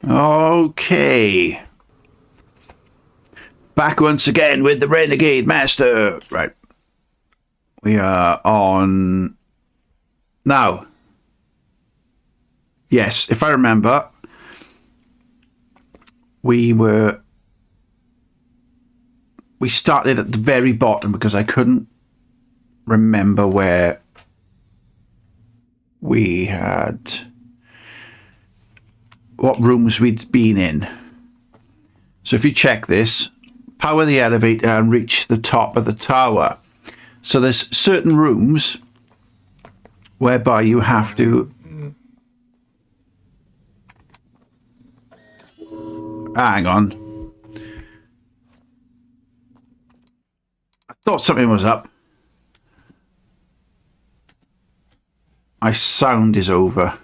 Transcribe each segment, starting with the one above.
Okay. Back once again with the Renegade Master. Right. We are on... Now. Yes, if I remember, we started at the very bottom because I couldn't remember where we had... what rooms we'd been in. So if you check this, power the elevator and reach the top of the tower. So there's certain rooms whereby you have to... Hang on. I thought something was up. My sound is over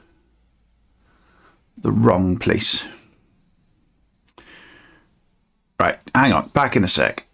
the wrong place. Right, hang on. Back in a sec.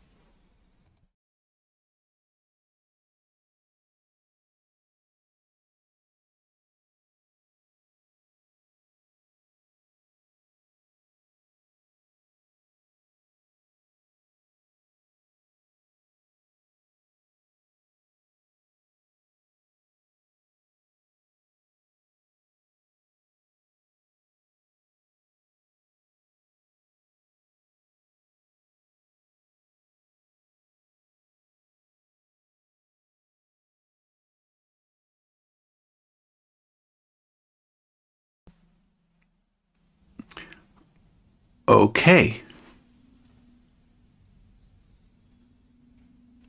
Okay.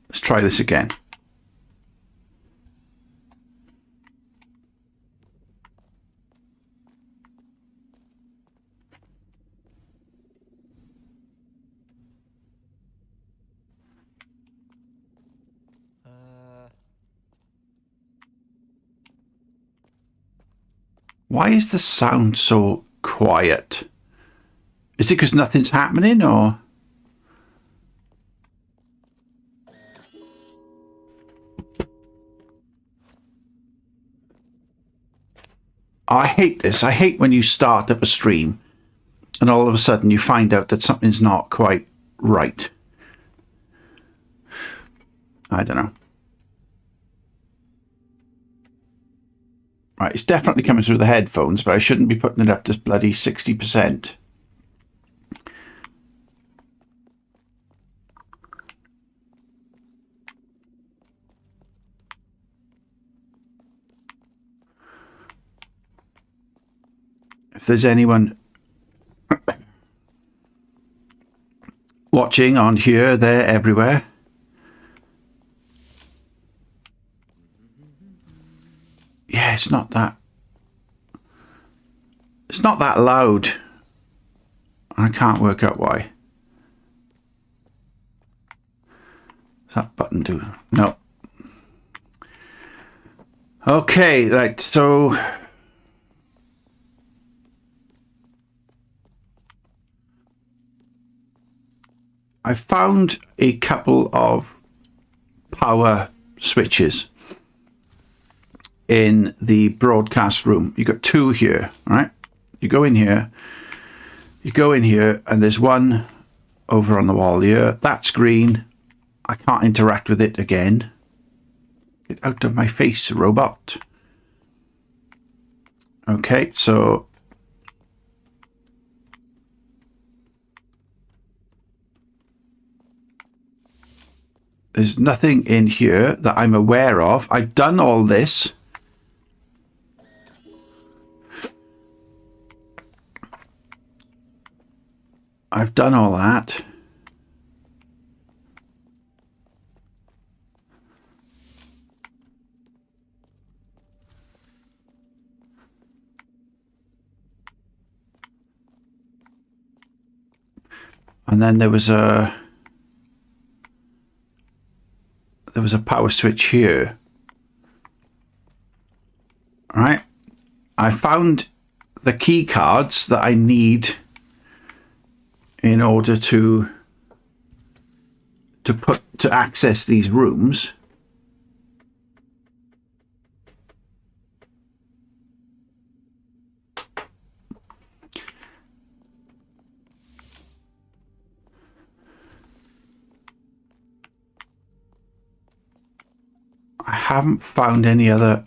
Let's try this again. Why is the sound so quiet? Is it because nothing's happening, or... I hate this. I hate when you start up a stream and all of a sudden you find out that something's not quite right. I don't know. Right, it's definitely coming through the headphones, but I shouldn't be putting it up to bloody 60%. If there's anyone watching on here, there, everywhere. Yeah, it's not that loud. I can't work out why. Does that button do? No. Okay, right, so I found a couple of power switches in the broadcast room. You got two here, right? You go in here, and there's one over on the wall here. That's green. I can't interact with it again. Get out of my face, robot. Okay, so there's nothing in here that I'm aware of. I've done all this. I've done all that. And then there was a power switch here. All right. I found the key cards that I need in order to access these rooms. I haven't found any other.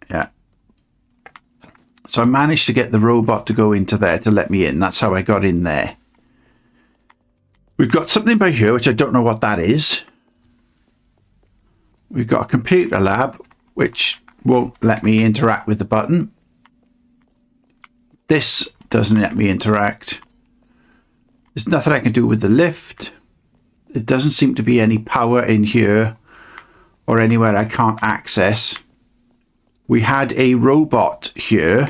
Yeah. So I managed to get the robot to go into there to let me in. That's how I got in there. We've got something by here, which I don't know what that is. We've got a computer lab, which won't let me interact with the button. This doesn't let me interact. There's nothing I can do with the lift. There doesn't seem to be any power in here or anywhere I can't access. We had a robot here,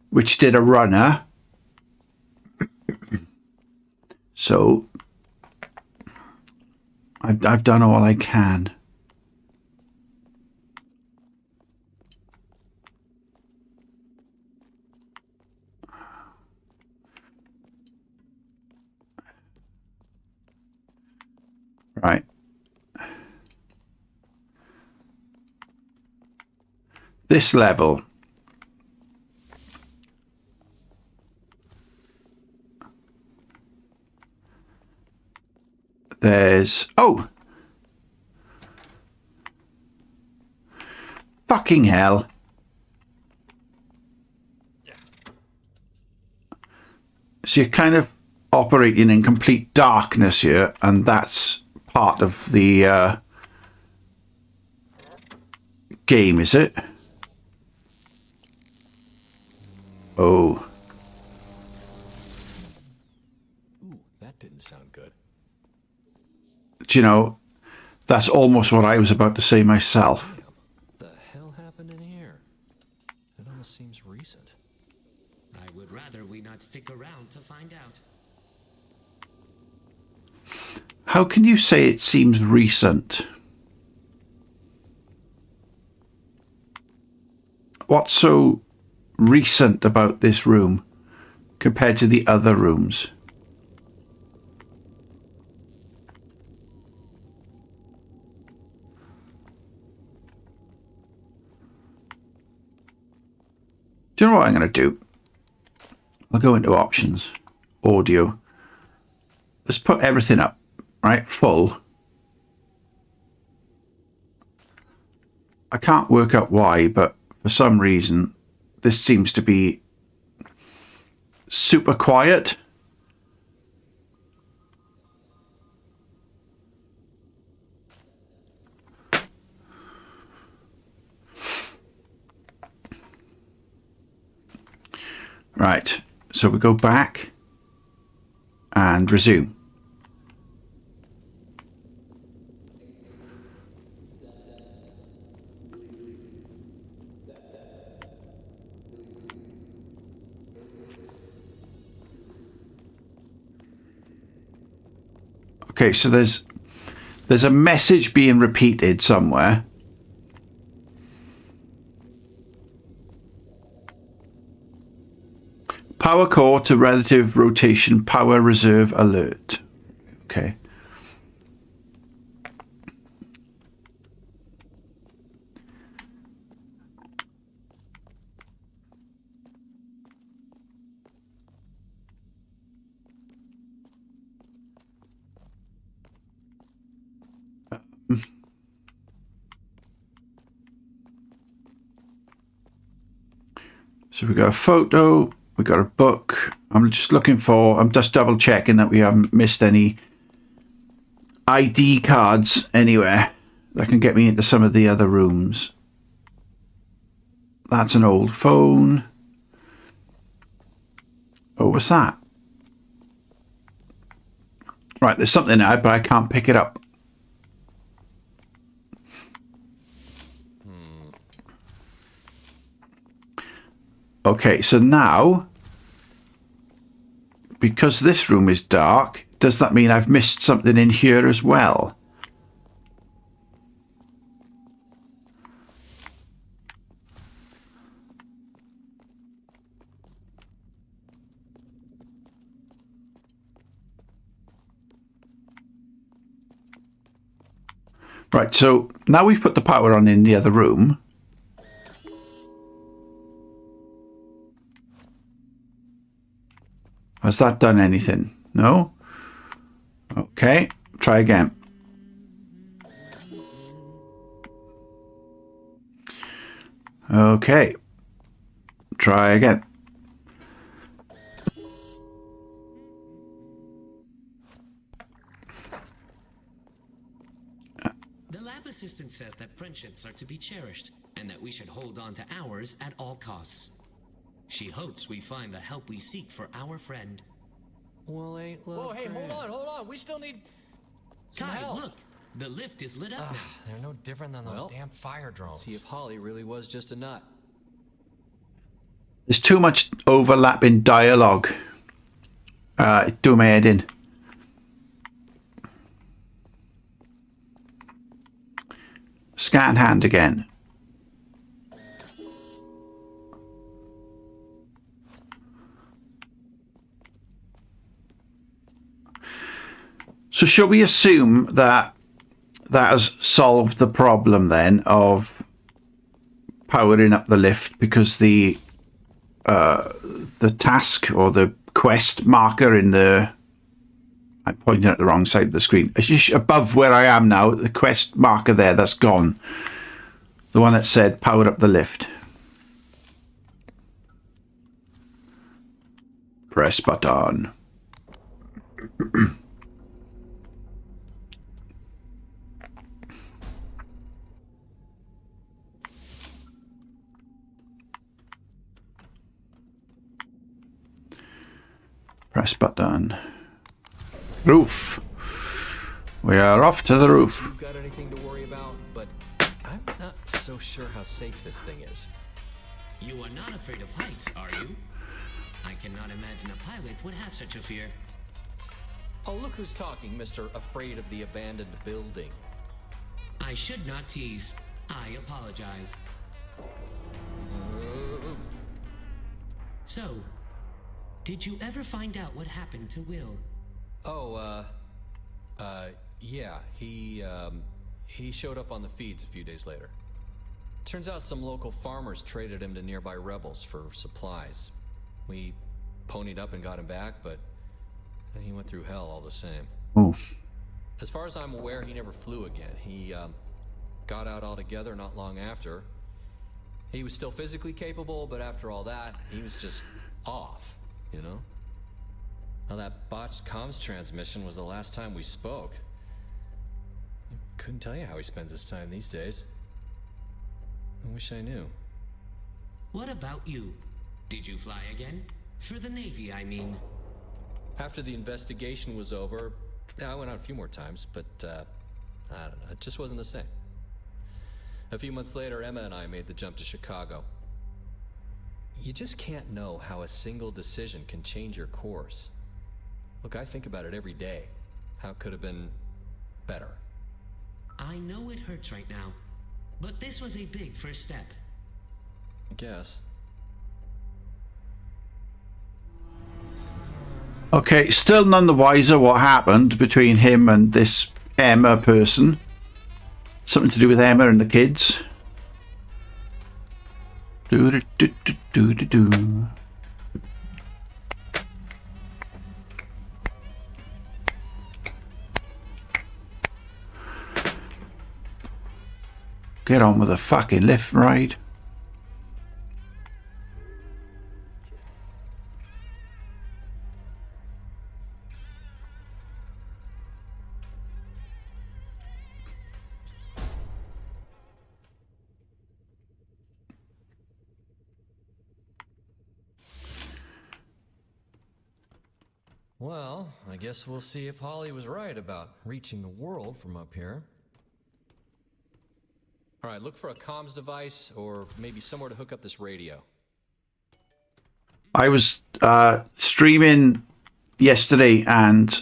which did a runner. So I've done all I can. Right. This level. There's... Oh! Fucking hell. So you're kind of operating in complete darkness here, and that's part of the game, is it? Oh. Ooh, that didn't sound good. Do you know, that's almost what I was about to say myself. Damn, the hell happened in here? It almost seems recent. I would rather we not stick around to find out. How can you say it seems recent? What's so recent about this room compared to the other rooms? Do you know what I'm going to do? I'll go into options, audio. Let's put everything up, right? Full. I can't work out why, but for some reason, this seems to be super quiet. Right, so we go back and resume. Okay, so there's a message being repeated somewhere. Power core to relative rotation, power reserve alert. Okay. So we got a photo, we got a book. I'm just double checking that we haven't missed any ID cards anywhere that can get me into some of the other rooms. That's an old phone. Oh, what's that? Right, there's something out, but I can't pick it up. Okay, so now, because this room is dark, does that mean I've missed something in here as well? Right, so now we've put the power on in the other room. Has that done anything? No? Okay. Try again. Okay. Try again. The lab assistant says that friendships are to be cherished, and that we should hold on to ours at all costs. She hopes we find the help we seek for our friend. Well, ain't love. Whoa, hey, grand. hold on. We still need some Kai, help. look! The lift is lit up now. They're no different than those Well, damn fire drones. See if Holly really was just a nut. There's too much overlapping dialogue. It's doing my head in. Scan hand again. So shall we assume that that has solved the problem then of powering up the lift, because the task or the quest marker in the, I'm pointing at the wrong side of the screen, it's just above where I am now, the quest marker there, that's gone. The one that said power up the lift. Press button. Press button. Roof. We are off to the roof. You've got anything to worry about, but I'm not so sure how safe this thing is. You are not afraid of heights, are you? I cannot imagine a pilot would have such a fear. Oh, look who's talking, Mr. Afraid of the Abandoned Building. I should not tease. I apologize. So, did you ever find out what happened to Will? Oh, yeah, he showed up on the feeds a few days later. Turns out some local farmers traded him to nearby rebels for supplies. We ponied up and got him back, but he went through hell all the same. Oh. As far as I'm aware, he never flew again. He, got out altogether not long after. He was still physically capable, but after all that, he was just off, you know? Now that botched comms transmission was the last time we spoke. I couldn't tell you how he spends his time these days. I wish I knew. What about you? Did you fly again? For the Navy, I mean. After the investigation was over, I went out a few more times, but, I don't know, it just wasn't the same. A few months later, Emma and I made the jump to Chicago. You just can't know how a single decision can change your course. Look, I think about it every day. How it could have been better. I know it hurts right now, but this was a big first step. I guess. Okay, still none the wiser what happened between him and this Emma person. Something to do with Emma and the kids. Do-do-do-do-do-do. Get on with the fucking lift ride. Well, I guess we'll see if Holly was right about reaching the world from up here. All right, look for a comms device or maybe somewhere to hook up this radio. I was streaming yesterday, and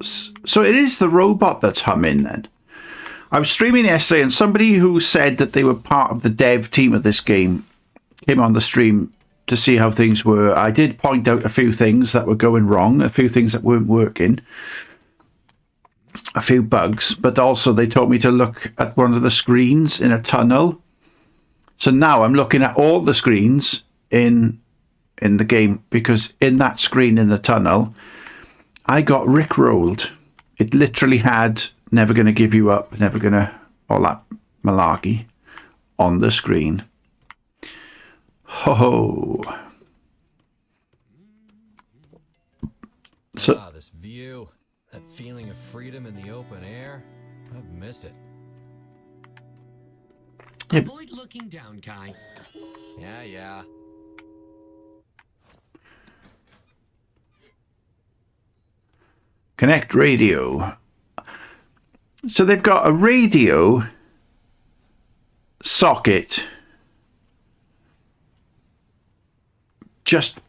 so it is the robot that's humming then. I was streaming yesterday, and somebody who said that they were part of the dev team of this game came on the stream to see how things were. I did point out a few things that were going wrong, a few things that weren't working, a few bugs, but also they told me to look at one of the screens in a tunnel. So now I'm looking at all the screens in the game, because in that screen in the tunnel, I got rickrolled It literally had "Never Gonna Give You Up," "Never Gonna," all that malarkey on the screen. Ho! So this view, that feeling of freedom in the open air, I've missed it. Avoid looking down, Kai. Yeah. connect radio. So they've got a radio socket just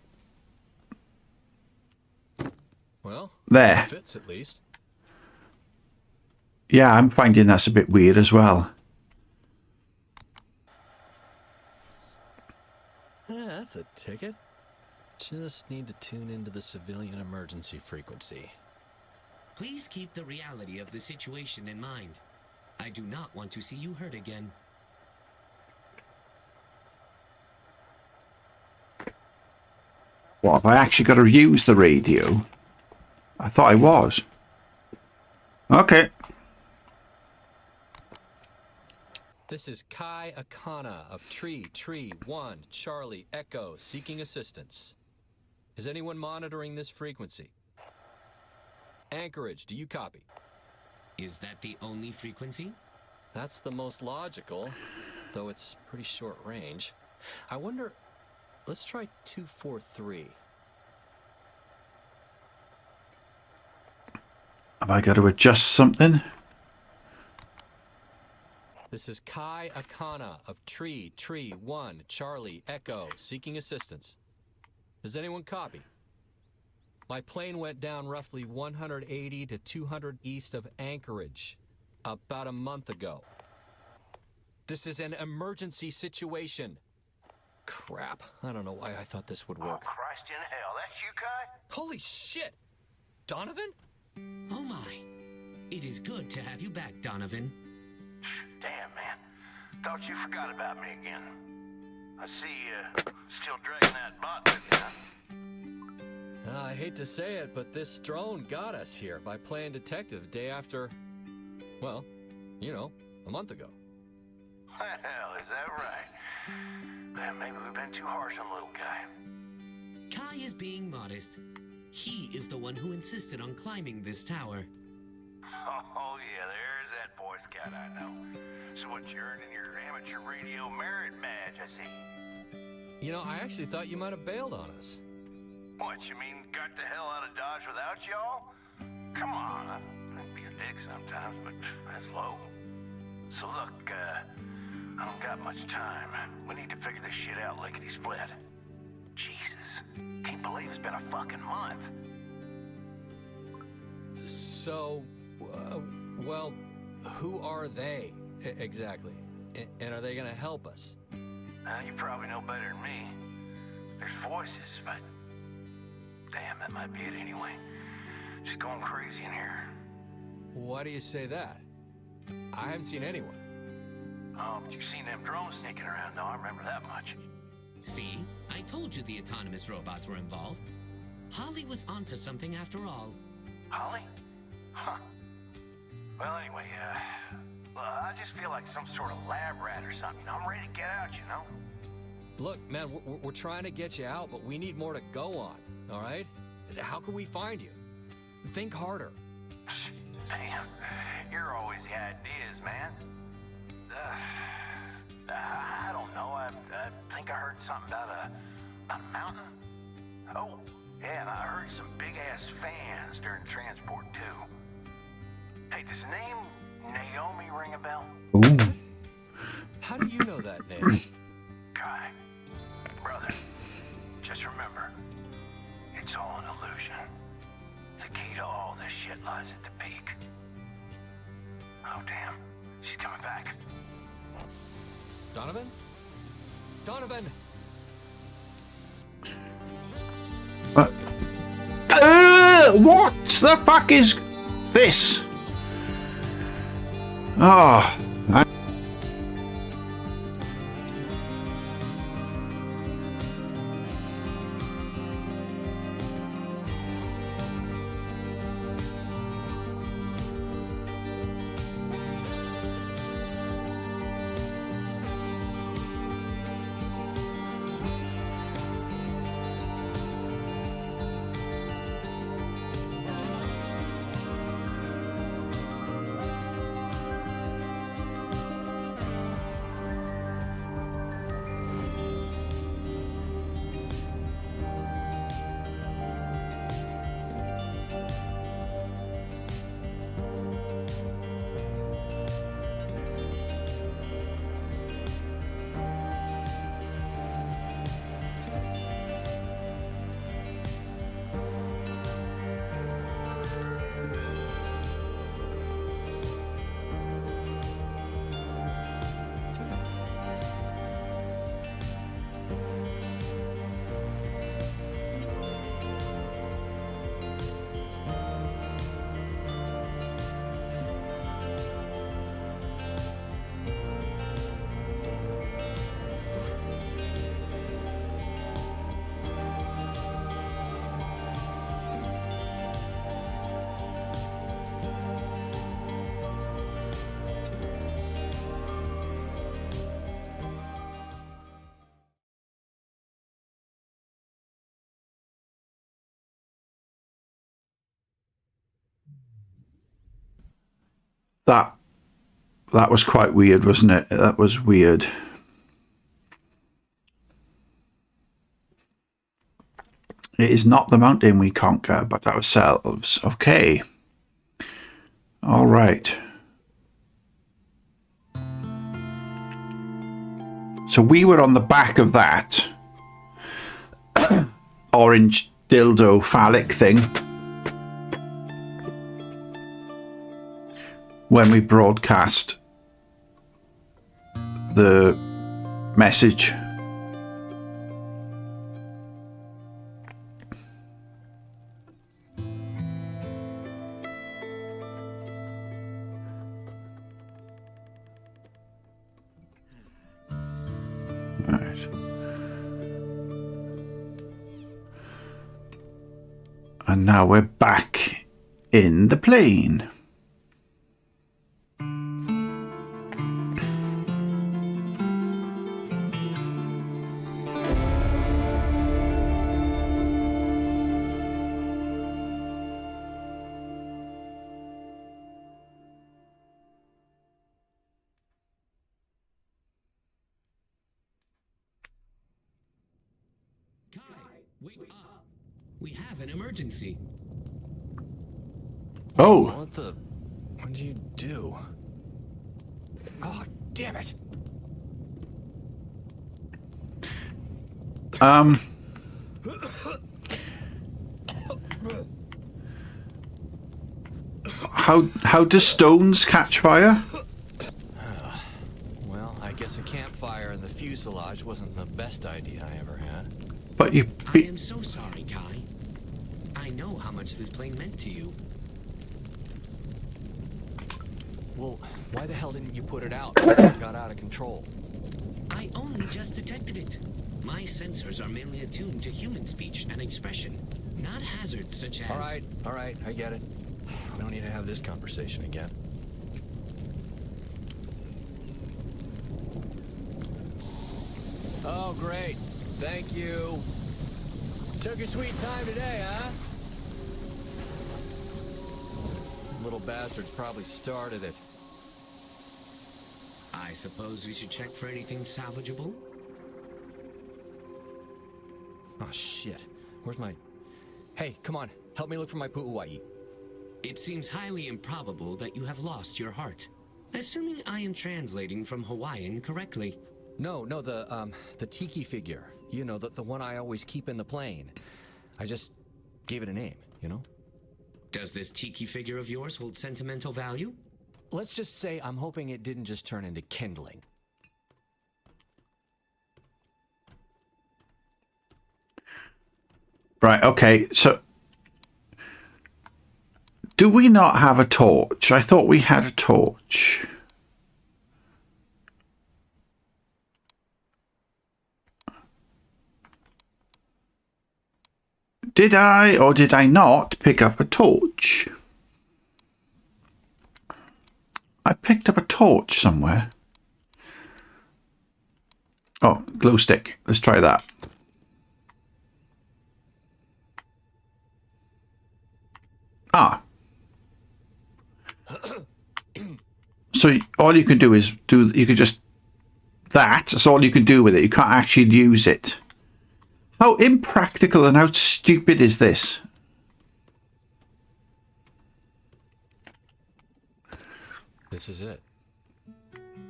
Well, there. fits at least. Yeah, I'm finding that's a bit weird as well. That's a ticket. Just need to tune into the civilian emergency frequency. Please keep the reality of the situation in mind. I do not want to see you hurt again. What, have I actually got to use the radio? I thought I was. Okay. This is Kai Akana of Tree 1 Charlie Echo seeking assistance. Is anyone monitoring this frequency? Anchorage, do you copy? Is that the only frequency? That's the most logical, though it's pretty short range. I wonder, let's try 243. Have I got to adjust something? This is Kai Akana of Tree 1 Charlie Echo seeking assistance. Does anyone copy? My plane went down roughly 180 to 200 east of Anchorage about a month ago. This is an emergency situation. Crap, I don't know why I thought this would work. Oh, Christ in hell, that's you, Kai? Holy shit! Donovan? Oh my. It is good to have you back, Donovan. Damn, man. Thought you forgot about me again. I see you still dragging that bot with you, huh? I hate to say it, but this drone got us here by playing detective day after, well, you know, a month ago. Well, is that right? Well, maybe we've been too harsh on the little guy. Kai is being modest. He is the one who insisted on climbing this tower. Oh, yeah, there's that Boy Scout I know. So what, you earning your amateur radio merit badge, I see. You know, I actually thought you might have bailed on us. What, you mean got the hell out of Dodge without y'all? Come on, I can be a dick sometimes, but that's low. So look, I don't got much time. We need to figure this shit out lickety-split. Jesus, can't believe it's been a fucking month. So, well, who are they exactly? And are they gonna help us? You probably know better than me. There's voices, but damn, that might be it anyway. Just going crazy in here. Why do you say that? I haven't seen anyone. Oh, but you've seen them drones sneaking around, though. I remember that much. See? I told you the autonomous robots were involved. Holly was onto something after all. Holly? Huh. Well, anyway, I just feel like some sort of lab rat or something. You know, I'm ready to get out, you know? Look, man, we're trying to get you out, but we need more to go on, all right? How can we find you? Think harder. Damn, you're always the ideas, man. I don't know. I think I heard something about a mountain. Oh, yeah, and I heard some big-ass fans during transport, too. Hey, does the name Naomi ring a bell? Ooh. How do you know that name? Kai, brother, just remember, it's all an illusion. The key to all this shit lies at the peak. Oh, damn. She's coming back. Donovan? Donovan! What the fuck is this? Oh, That was quite weird, wasn't it? That was weird. It is not the mountain we conquer, but ourselves. Okay. All right. So we were on the back of that orange dildo phallic thing when we broadcast the message. And now we're back in the plane. Kai, wake up. We have an emergency. Oh, What the? What'd you do? Oh, damn it! how do stones catch fire? Well, I guess a campfire in the fuselage wasn't the best idea I ever had. But you. I am so sorry, Kai. I know how much this plane meant to you. Well, why the hell didn't you put it out before it got out of control? I only just detected it. My sensors are mainly attuned to human speech and expression, not hazards such as... All right, I get it. We don't need to have this conversation again. Oh, great. Thank you. Took your sweet time today, huh? Little bastards probably started it. I suppose we should check for anything salvageable? Oh, shit. Where's my... Hey, come on. Help me look for my pu'uai. It seems highly improbable that you have lost your heart. Assuming I am translating from Hawaiian correctly. No, the tiki figure. You know, the one I always keep in the plane. I just gave it a name, you know? Does this tiki figure of yours hold sentimental value? Let's just say I'm hoping it didn't just turn into kindling. Right, okay, so do we not have a torch? I thought we had a torch. Did I or did I not pick up a torch? I picked up a torch somewhere. Oh, glow stick. Let's try that. Ah. So all you can do is you can just, that's all you can do with it. You can't actually use it. How impractical and how stupid is this? This is it.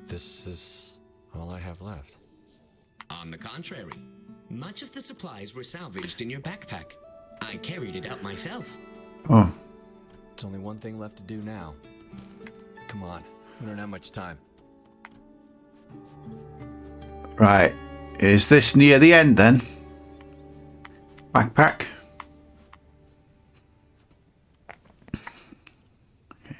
This is all I have left. On the contrary, much of the supplies were salvaged in your backpack. I carried it out myself. Oh. It's only one thing left to do now. Come on, we don't have much time. Right. Is this near the end then? Backpack. Okay.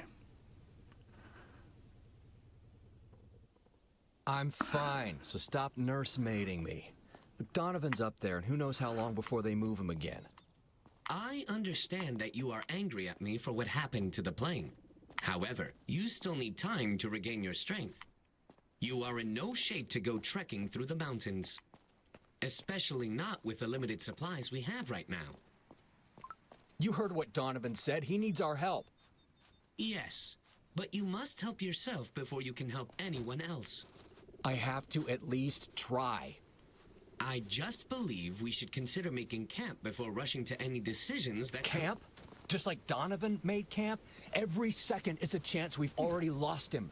I'm fine, so stop nursemaiding me. Look, Donovan's up there, and who knows how long before they move him again. I understand that you are angry at me for what happened to the plane. However, you still need time to regain your strength. You are in no shape to go trekking through the mountains. Especially not with the limited supplies we have right now. You heard what Donovan said. He needs our help. Yes, But you must help yourself before you can help anyone else. I have to at least try. I just believe we should consider making camp before rushing to any decisions that... Camp? Just like Donovan made camp? Every second is a chance we've already lost him.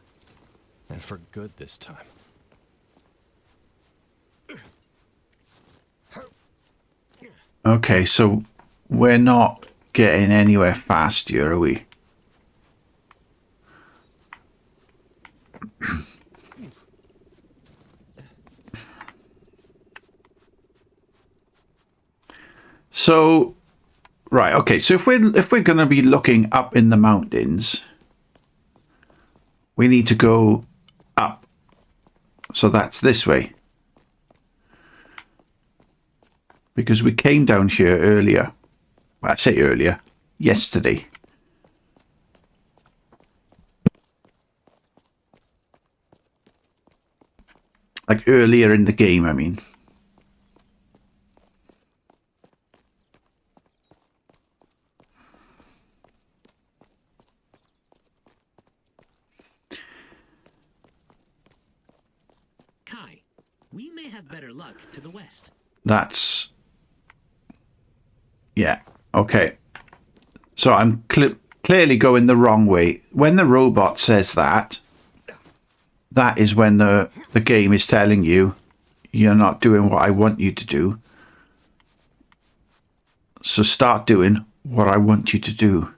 And for good this time. Okay, so we're not getting anywhere fast here, are we? So, right, okay, so if we're going to be looking up in the mountains, we need to go up. So that's this way. Because we came down here earlier. Well, I say earlier, yesterday. Like earlier in the game, I mean. Kai, we may have better luck to the west. That's... Yeah, okay. So I'm clearly going the wrong way. When the robot says that, that is when the game is telling you you're not doing what I want you to do. So start doing what I want you to do.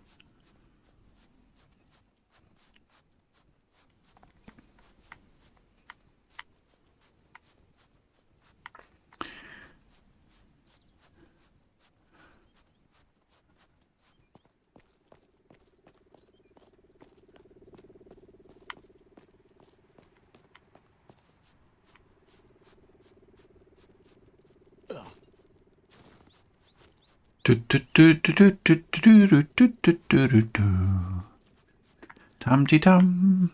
Dum-de-dum.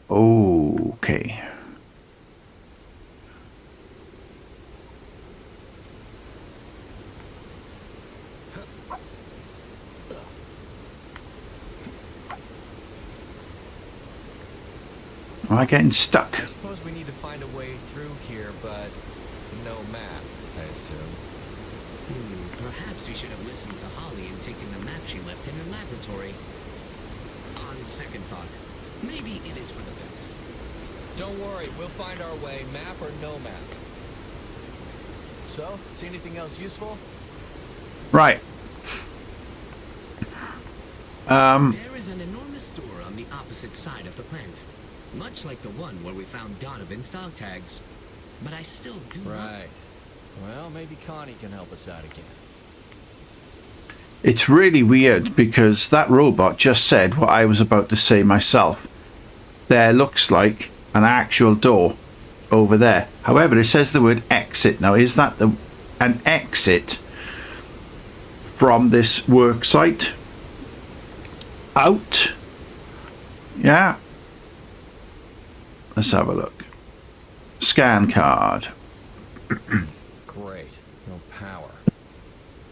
Okay. Am I getting stuck? I suppose we need to find a way through here, but no map, I assume. Perhaps we should have listened to Holly and taken the map she left in her laboratory. On second thought, maybe it is for the best. Don't worry, we'll find our way, map or no map. So, see anything else useful? Right. There is an enormous door on the opposite side of the plant. Much like the one where we found Donovan's dog tags. But I still do not... Right. Well, maybe Connie can help us out again. It's really weird because that robot just said what I was about to say myself. There looks like an actual door over there. However, it says the word exit. Now, is that an exit from this work site? Out? Yeah. Let's have a look. Scan card. Great. No power.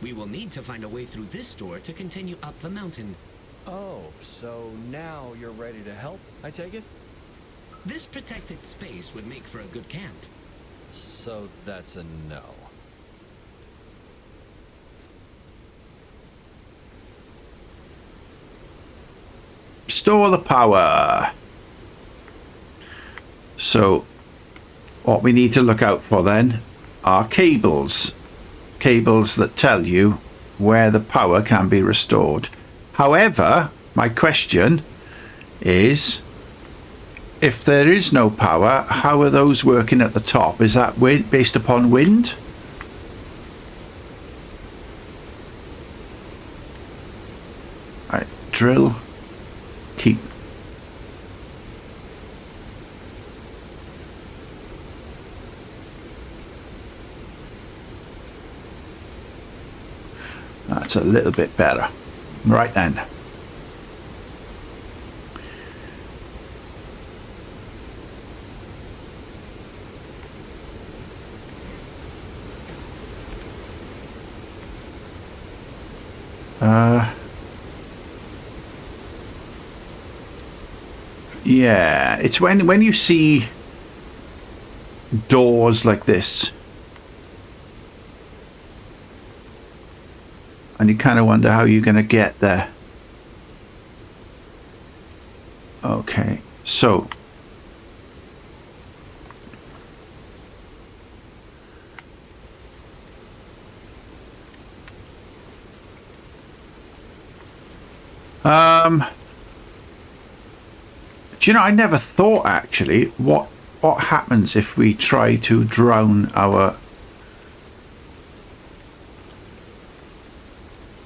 We will need to find a way through this door to continue up the mountain. Oh, so now you're ready to help, I take it? This protected space would make for a good camp. So that's a no. Restore the power. So what we need to look out for then are cables. Cables that tell you where the power can be restored. However, my question is, if there is no power, how are those working at the top? Is that based upon wind? Right, drill, keep. That's a little bit better. Right then. Yeah, it's when you see doors like this and you kind of wonder how you're going to get there. Okay, so do you know, I never thought actually what happens if we try to drown our,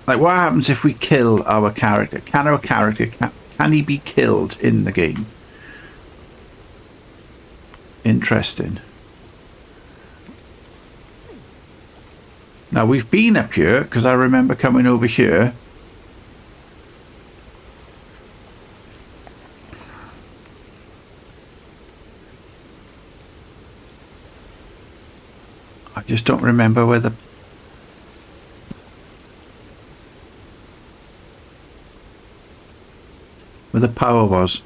like, what happens if we kill our character? Can our character, can he be killed in the game? Interesting. Now we've been up here because I remember coming over here. I just don't remember where the power was.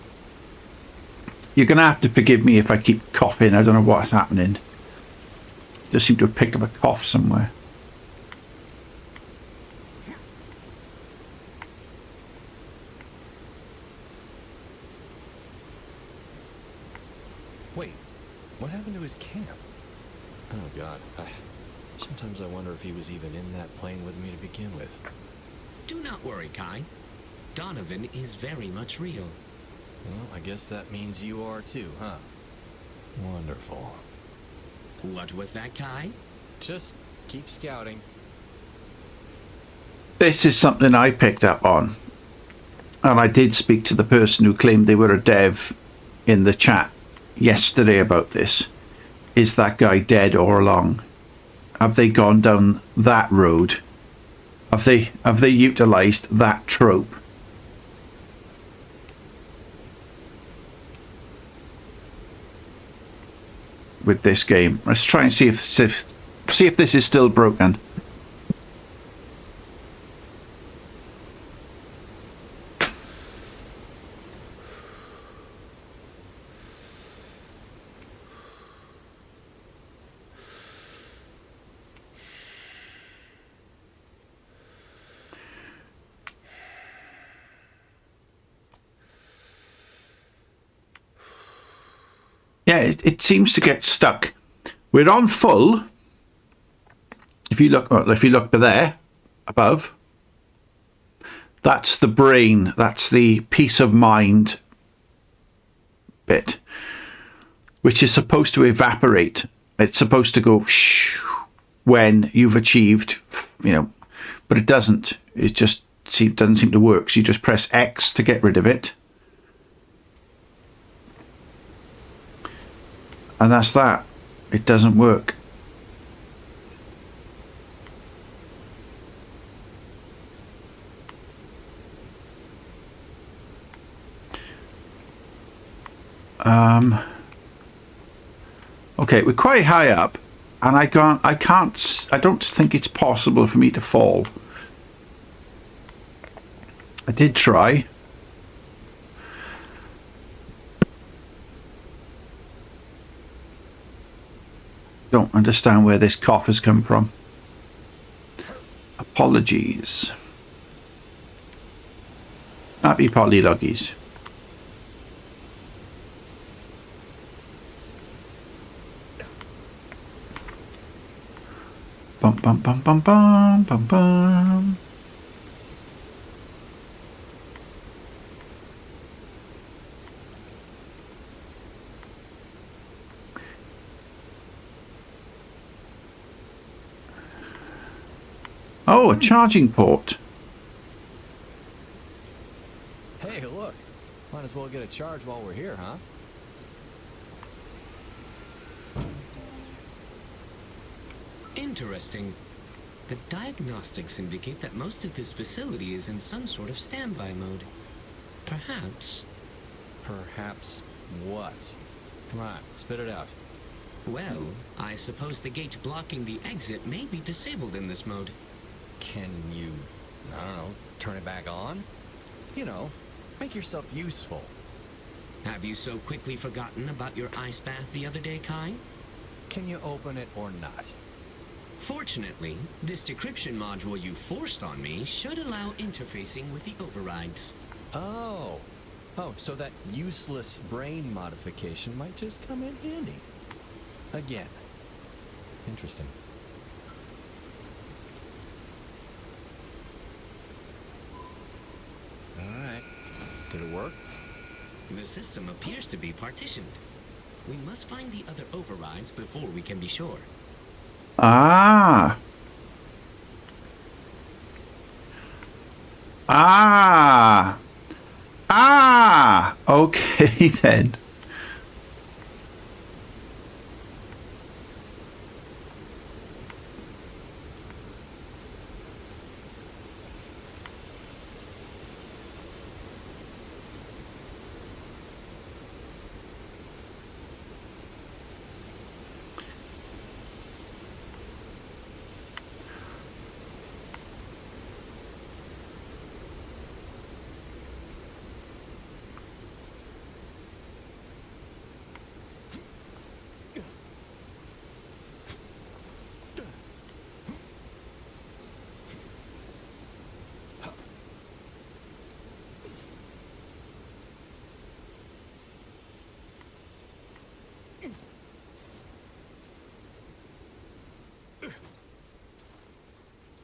You're gonna have to forgive me if I keep coughing. I don't know what's happening. Just seem to have picked up a cough somewhere. Wait, what happened to his camp? Oh God, sometimes I wonder if he was even in that plane with me to begin with. Do not worry, Kai. Donovan is very much real. Well, I guess that means you are too, huh? Wonderful. What was that, Kai? Just keep scouting. This is something I picked up on, and I did speak to the person who claimed they were a dev in the chat yesterday about this. Is that guy dead or along? Have they gone down that road? Have they utilized that trope? With this game, let's try and see if this is still broken. Yeah, it seems to get stuck. We're on full. If you look there, above, that's the brain. That's the peace of mind bit, which is supposed to evaporate. It's supposed to go shh when you've achieved, but it doesn't. It just doesn't seem to work. So you just press X to get rid of it. And that's that. It doesn't work. Okay, we're quite high up, and I don't think it's possible for me to fall. I did try. Don't understand where this cough has come from. Apologies. Happy polyloggies. Bum bum bum bum bum bum bum. Oh, a charging port. Hey, look. Might as well get a charge while we're here, huh? Interesting. The diagnostics indicate that most of this facility is in some sort of standby mode. Perhaps... Perhaps what? Come on, spit it out. Well, I suppose the gate blocking the exit may be disabled in this mode. Can you I don't know, turn it back on? You know, make yourself useful. Have you so quickly forgotten about your ice bath the other day, Kai? Can you open it or not? Fortunately, this decryption module you forced on me should allow interfacing with the overrides. Oh. Oh, so that useless brain modification might just come in handy. Again. Interesting. Alright. Did it work? The system appears to be partitioned. We must find the other overrides before we can be sure. Ah. Ah. Ah. Okay then.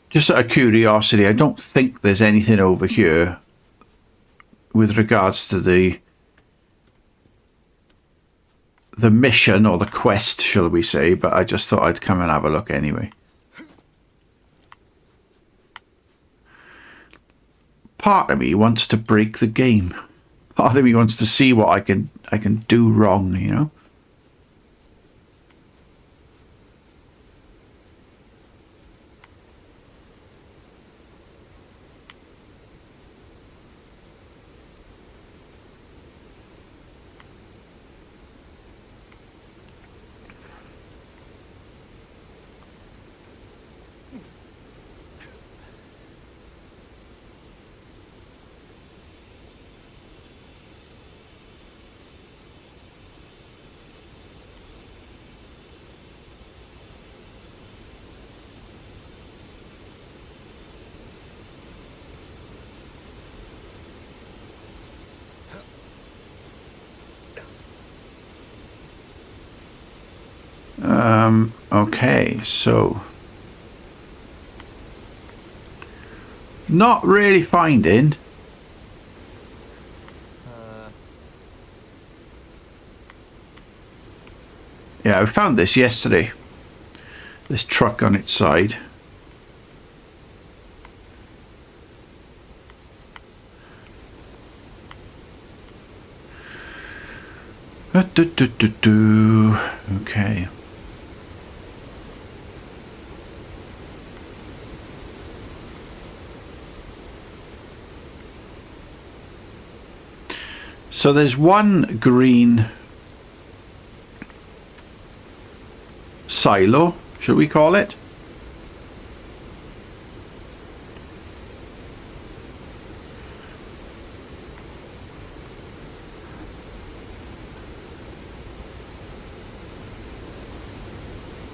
Just out of curiosity, I don't think there's anything over here with regards to the mission or the quest, shall we say, but I just thought I'd come and have a look anyway. Part of me wants to break the game. Part of me wants to see what I can do wrong, you know? Okay, so not really finding. Yeah, I found this yesterday. This truck on its side. Okay. So there's one green silo, should we call it?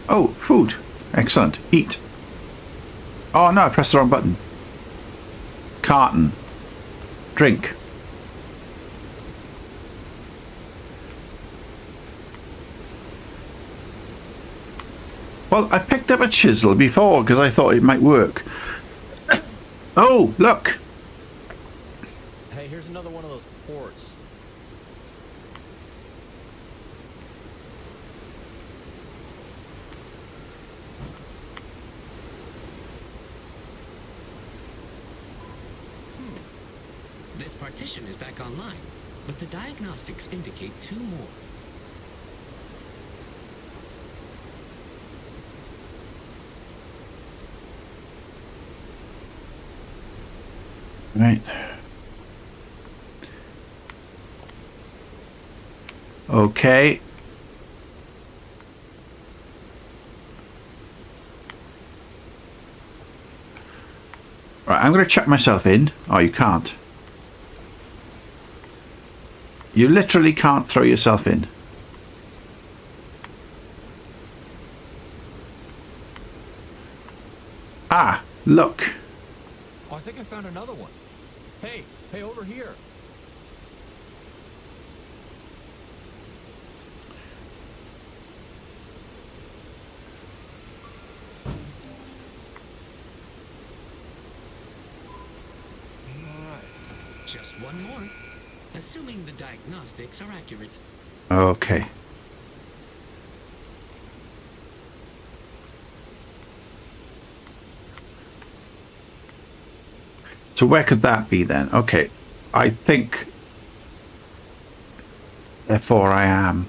Oh, food. Excellent. Eat. Oh no, I pressed the wrong button. Carton. Drink. Well, I picked up a chisel before because I thought it might work. Oh, look. Hey, here's another one of those ports. This partition is back online, but the diagnostics indicate 2 more. Right. Okay. Right, I'm going to chuck myself in. Oh, you can't. You literally can't throw yourself in. Ah, look. Oh, I think I found another one. Hey, over here. Just one more. Assuming the diagnostics are accurate. Okay. So where could that be then? Okay. I think... Therefore I am.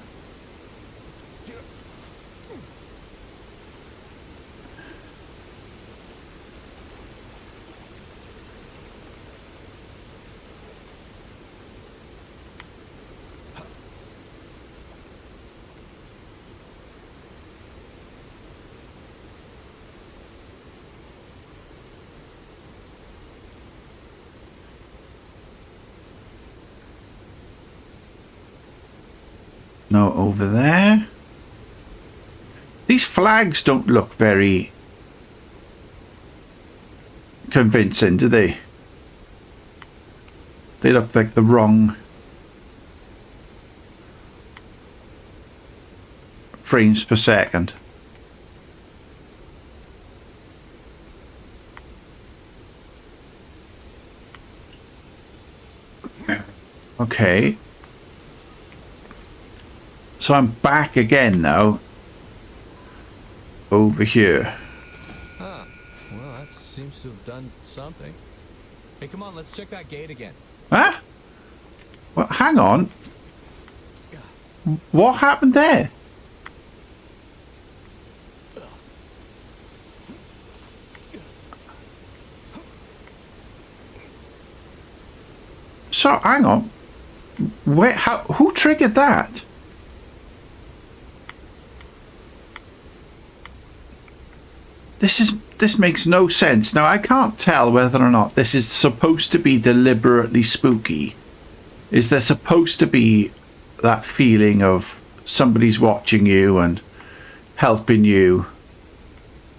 No, over there. These flags don't look very convincing, do they? They look like the wrong frames per second. Okay. So I'm back again now. Over here. Huh. Well, that seems to have done something. Hey, come on, let's check that gate again. Huh? Well, hang on. What happened there? So, hang on. Where? How? Who triggered that? This makes no sense. Now, I can't tell whether or not this is supposed to be deliberately spooky. Is there supposed to be that feeling of somebody's watching you and helping you,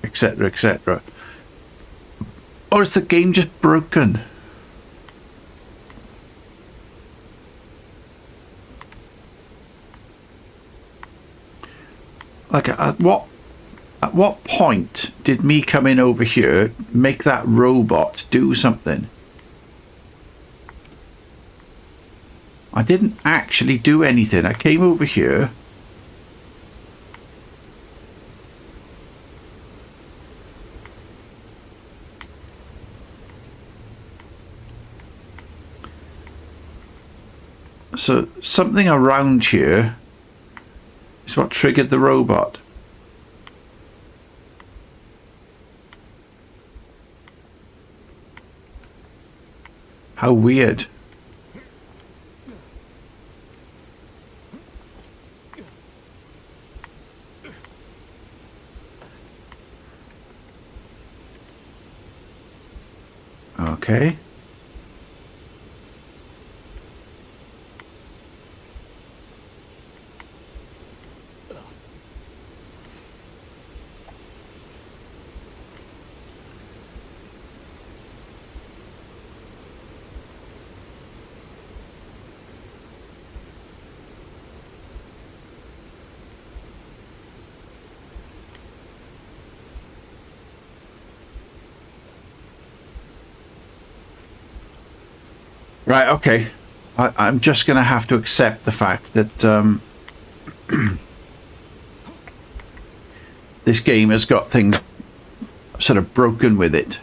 etc., etc.? Or is the game just broken? Like, at what point did me coming over here make that robot do something? I didn't actually do anything. I came over here. So something around here is what triggered the robot. How weird. Okay. Right, okay. I'm just going to have to accept the fact that this game has got things sort of broken with it.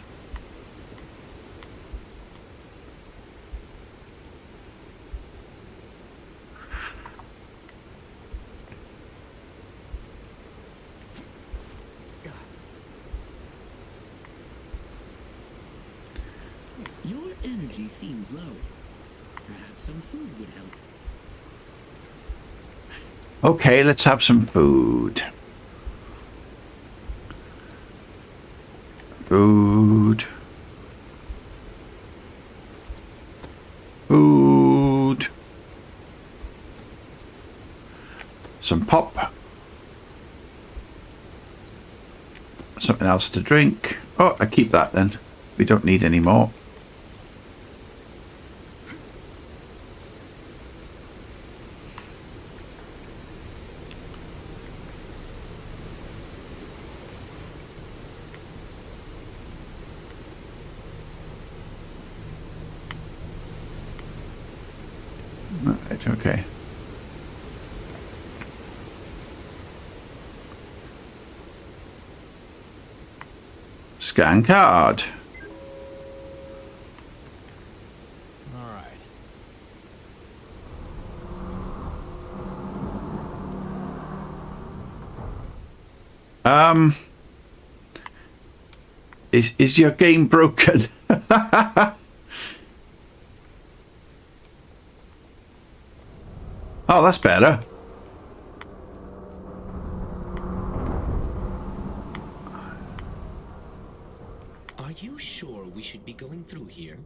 Your energy seems low. Perhaps some food would help. Okay, let's have some food. Food. some pop. Something else to drink. Oh, I keep that then. We don't need any more. Right, okay. Scan card. All right. Is your game broken? Oh, that's better. Are you sure we should be going through here?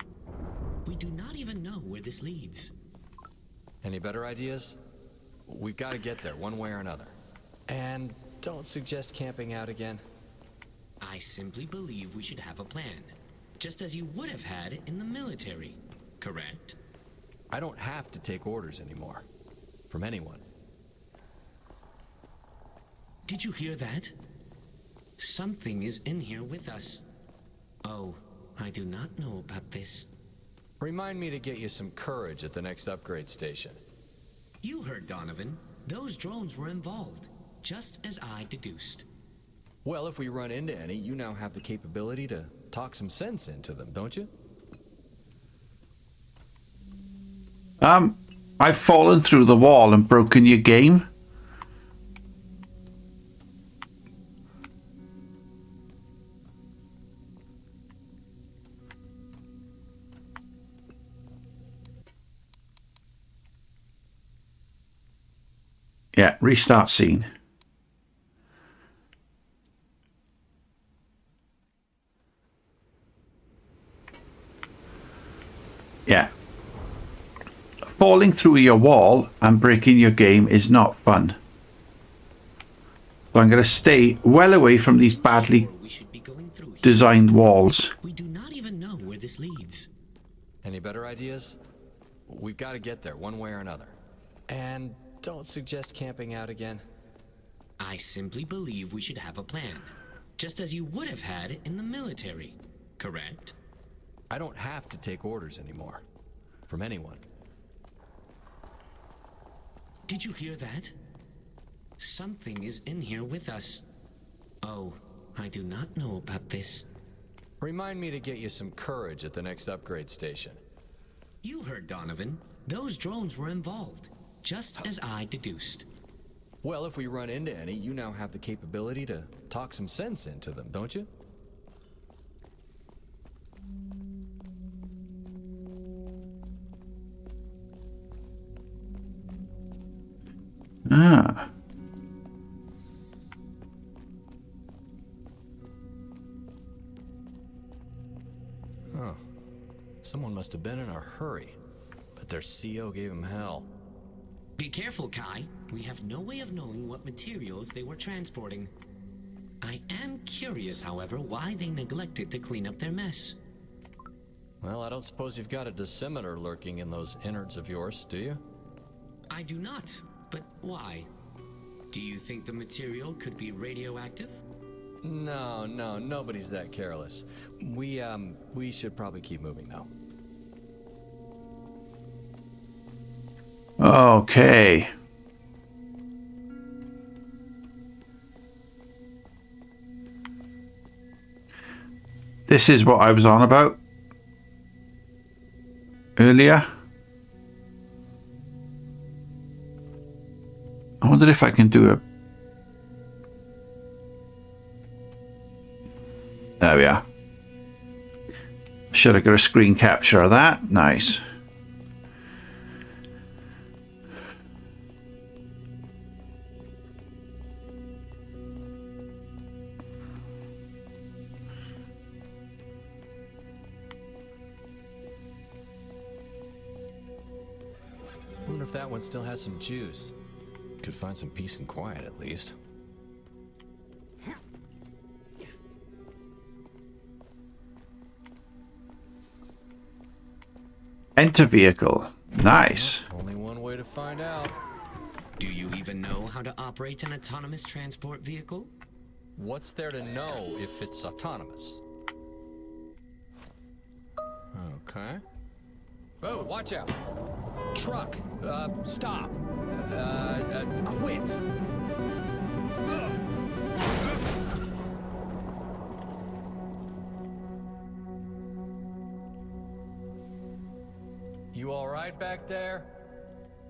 We do not even know where this leads. Any better ideas? We've got to get there one way or another. And don't suggest camping out again. I simply believe we should have a plan, just as you would have had in the military, correct? I don't have to take orders anymore. From anyone. Did you hear that? Something is in here with us. Oh, I do not know about this. Remind me to get you some courage at the next upgrade station. You heard Donovan. Those drones were involved, just as I deduced. Well, if we run into any, you now have the capability to talk some sense into them, don't you? I've fallen through the wall and broken your game. Yeah, restart scene. Yeah. Falling through your wall and breaking your game is not fun. So I'm going to stay well away from these badly We should be going through here. designed walls. We do not even know where this leads. Any better ideas? We've got to get there one way or another. And don't suggest camping out again. I simply believe we should have a plan, just as you would have had in the military, correct? I don't have to take orders anymore. From anyone. Did you hear that? Something is in here with us. Oh, I do not know about this. Remind me to get you some courage at the next upgrade station. You heard Donovan. Those drones were involved, just as I deduced. Well, if we run into any, you now have the capability to talk some sense into them, don't you? Ah. Oh. Someone must have been in a hurry. But their CO gave him hell. Be careful, Kai. We have no way of knowing what materials they were transporting. I am curious, however, why they neglected to clean up their mess. Well, I don't suppose you've got a dosimeter lurking in those innards of yours, do you? I do not, but why? Do you think the material could be radioactive? No, nobody's that careless. We should probably keep moving though. Okay. This is what I was on about earlier. I wonder if I can do a... There we are. Should I get a screen capture of that? Nice. Wonder if that one still has some juice. Could find some peace and quiet at least. Enter vehicle. Nice. Only one way to find out. Do you even know how to operate an autonomous transport vehicle? What's there to know if it's autonomous? Okay. Oh, watch out. Truck. Stop. Quit. You all right back there?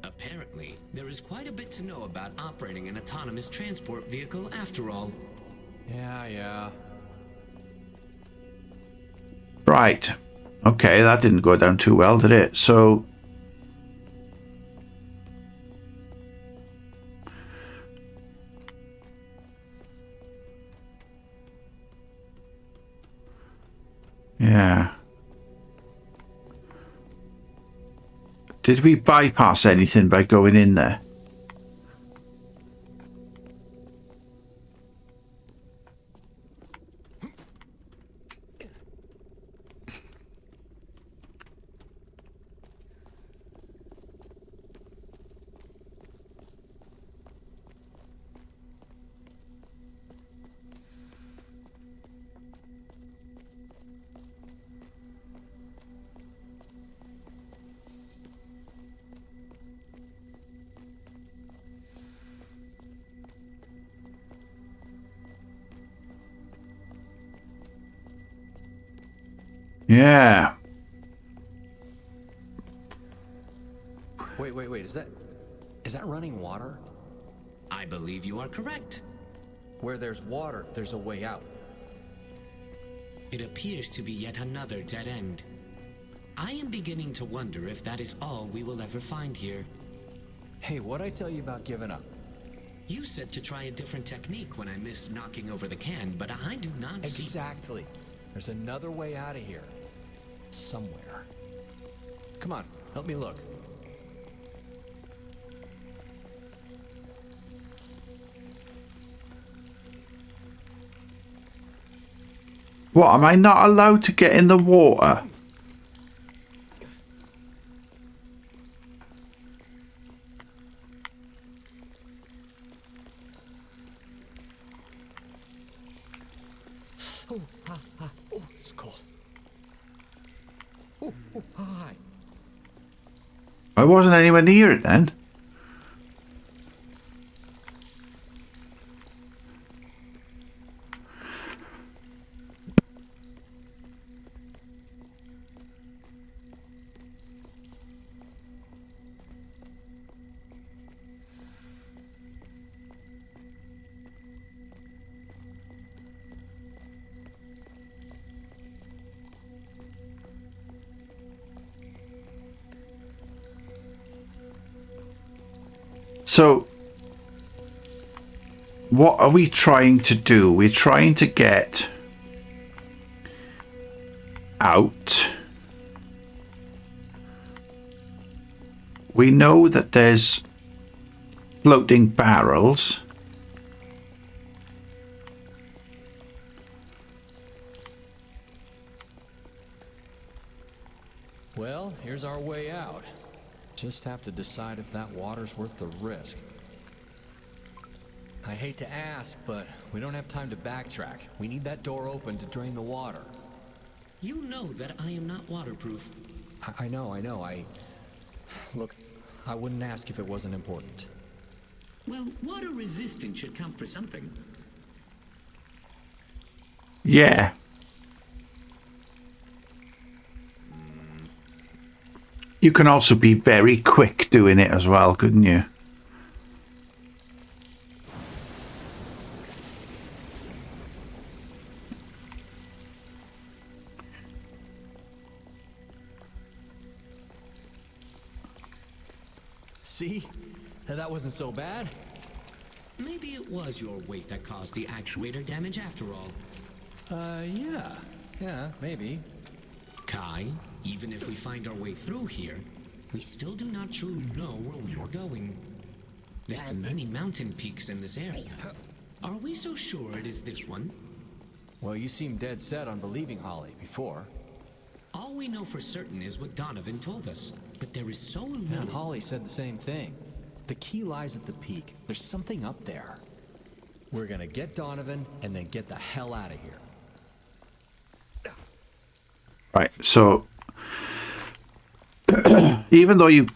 Apparently, there is quite a bit to know about operating an autonomous transport vehicle after all. Yeah. Right. Okay, that didn't go down too well, did it? So... yeah. Did we bypass anything by going in there? Yeah. Wait. Is that running water? I believe you are correct. Where there's water, there's a way out. It appears to be yet another dead end. I am beginning to wonder if that is all we will ever find here. Hey, what'd I tell you about giving up? You said to try a different technique when I missed knocking over the can, but I do not see... Exactly. There's another way out of here. Somewhere. Come on, help me look. What, am I not allowed to get in the water? Oh, it's cold. Oh, hi. I wasn't anywhere near it then. So, what are we trying to do? We're trying to get out. We know that there's floating barrels. Well, here's our way out. Just have to decide if that water's worth the risk. I hate to ask, but we don't have time to backtrack. We need that door open to drain the water. You know that I am not waterproof. I know. Look, I wouldn't ask if it wasn't important. Well, water resistance should count for something. Yeah. You can also be very quick doing it as well, couldn't you? See? That wasn't so bad. Maybe it was your weight that caused the actuator damage after all. Yeah, maybe. Kai, even if we find our way through here, we still do not truly know where we are going. There are many mountain peaks in this area. Are we so sure it is this one? Well, you seem dead set on believing Holly before. All we know for certain is what Donovan told us, but there is so And little. Holly said the same thing. The key lies at the peak. There's something up there. We're gonna get Donovan and then get the hell out of here. Right, so even though you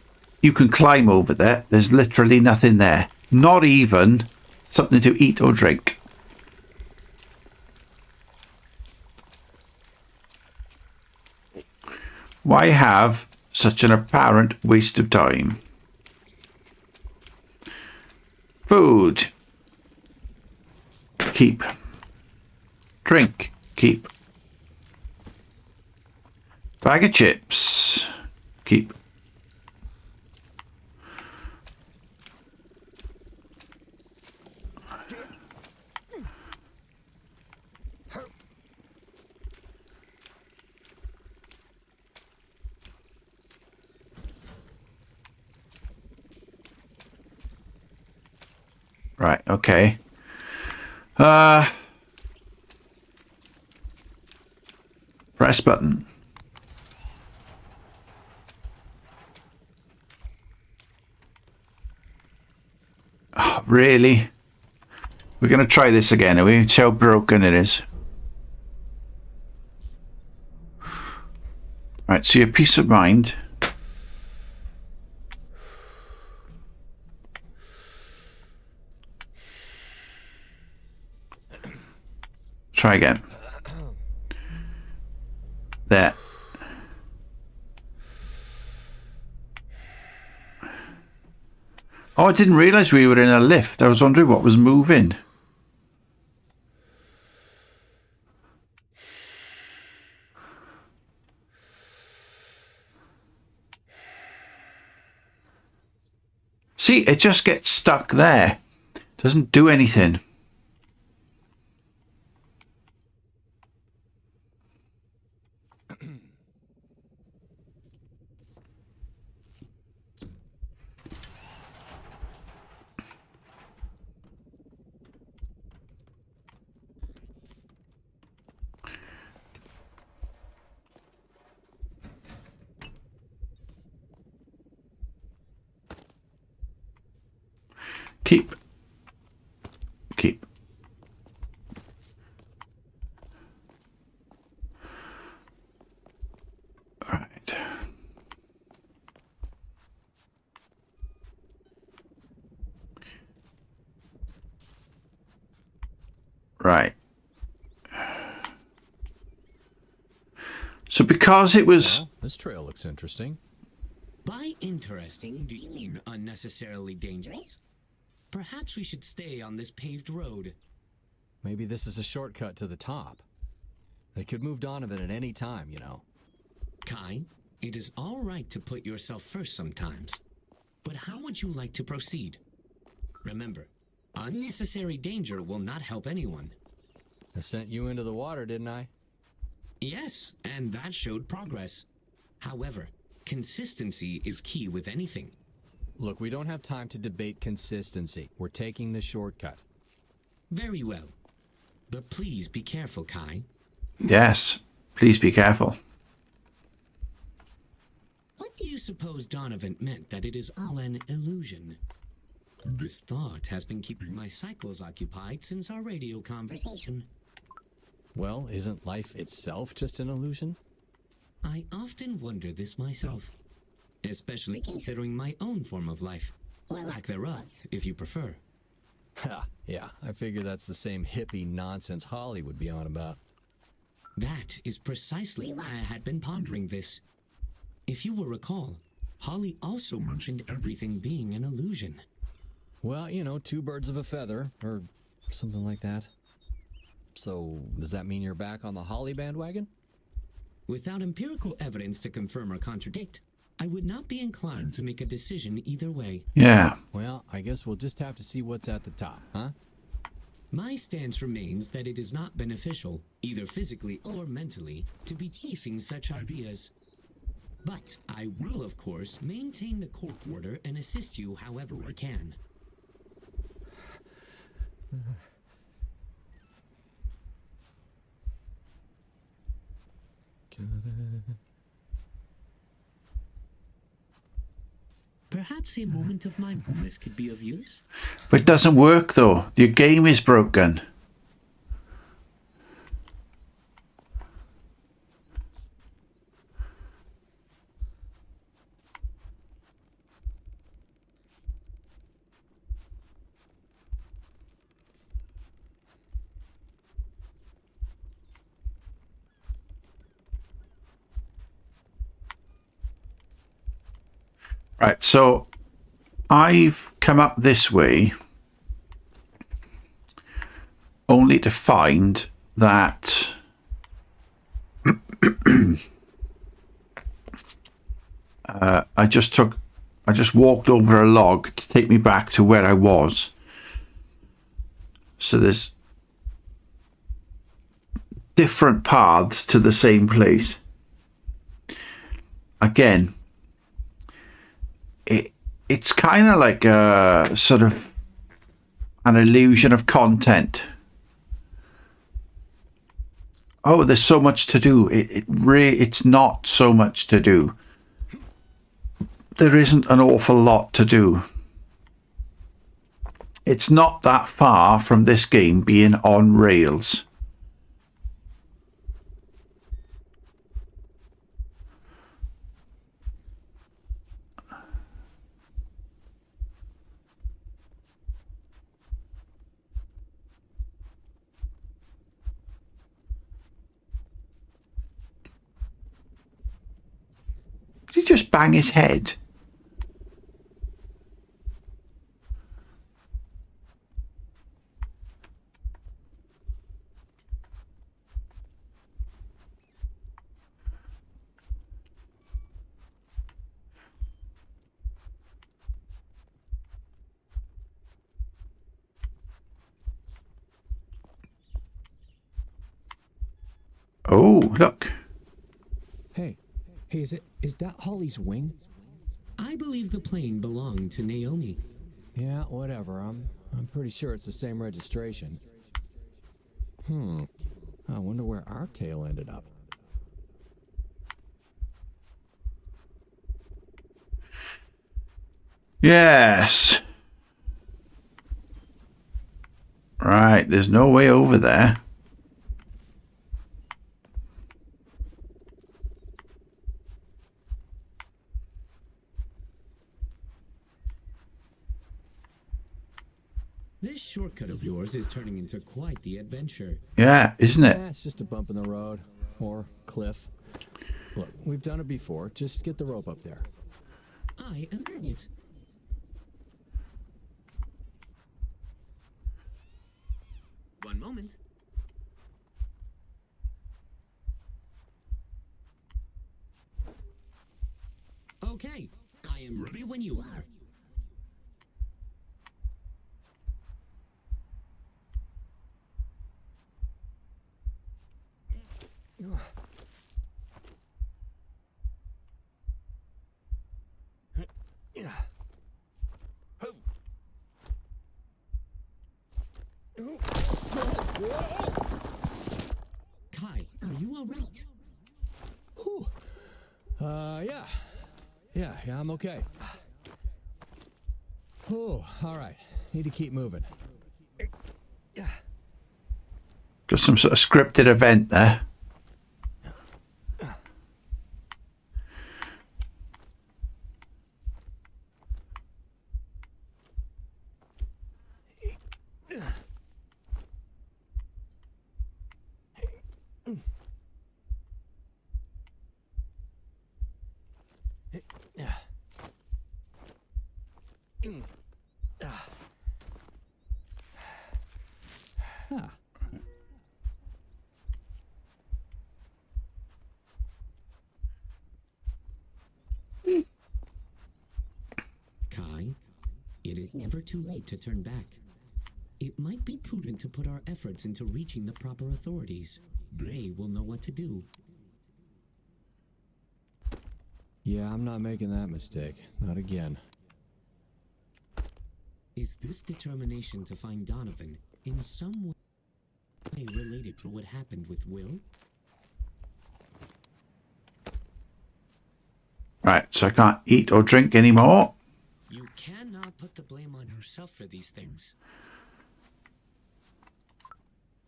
can climb over there, there's literally nothing there. Not even something to eat or drink. Why have such an apparent waste of time? Food. Keep. Drink. Keep. Bag of chips. Keep. Right, okay. Press button. Oh, really? We're going to try this again, are we? See how broken it is. Right, so your peace of mind. Try again. There. Oh, I didn't realise we were in a lift. I was wondering what was moving. See, it just gets stuck there. Doesn't do anything. Keep. Keep. All right. Right. So because it was... Well, this trail looks interesting. By interesting, do you mean unnecessarily dangerous? Perhaps we should stay on this paved road. Maybe this is a shortcut to the top. They could move Donovan at any time, you know. Kai, it is all right to put yourself first sometimes. But how would you like to proceed? Remember, unnecessary danger will not help anyone. I sent you into the water, didn't I? Yes, and that showed progress. However, consistency is key with anything. Look, we don't have time to debate consistency. We're taking the shortcut. Very well. But please be careful, Kai. Yes, please be careful. What do you suppose Donovan meant that it is all an illusion? This thought has been keeping my cycles occupied since our radio conversation. Well, isn't life itself just an illusion? I often wonder this myself, especially considering my own form of life, or lack thereof, if you prefer. Ha, yeah, I figure that's the same hippie nonsense Holly would be on about. That is precisely why I had been pondering this. If you will recall, Holly also mentioned everything being an illusion. Well, you know, two birds of a feather, or something like that. So, does that mean you're back on the Holly bandwagon? Without empirical evidence to confirm or contradict, I would not be inclined to make a decision either way. Yeah. Well, I guess we'll just have to see what's at the top, huh? My stance remains that it is not beneficial, either physically or mentally, to be chasing such ideas. But I will, of course, maintain the court order and assist you however I can. Perhaps a moment of mindfulness could be of use? But it doesn't work though. Your game is broken. Right, so I've come up this way only to find that I just walked over a log to take me back to where I was. So there's different paths to the same place. Again, it's kind of like a sort of an illusion of content. Oh, there's so much to do. It's not so much to do. There isn't an awful lot to do. It's not that far from this game being on rails. Did he just bang his head? Oh, look. Hey, is that Holly's wing? I believe the plane belonged to Naomi. Yeah, whatever. I'm pretty sure it's the same registration. I wonder where our tail ended up. Yes. Right, there's no way over there. This shortcut of yours is turning into quite the adventure. Yeah, isn't it? It's just a bump in the road. Or cliff. Look, we've done it before. Just get the rope up there. I agree it. One moment. Okay, I am ready when you are. Kai, are you all right? Yeah, I'm okay. Oh, all right. Need to keep moving. Got some sort of scripted event there. Kai, it is never too late to turn back. It might be prudent to put our efforts into reaching the proper authorities. They will know what to do. Yeah, I'm not making that mistake. Not again. Is this determination to find Donovan in some way related to what happened with Will? Right, so I can't eat or drink anymore. You cannot put the blame on yourself for these things.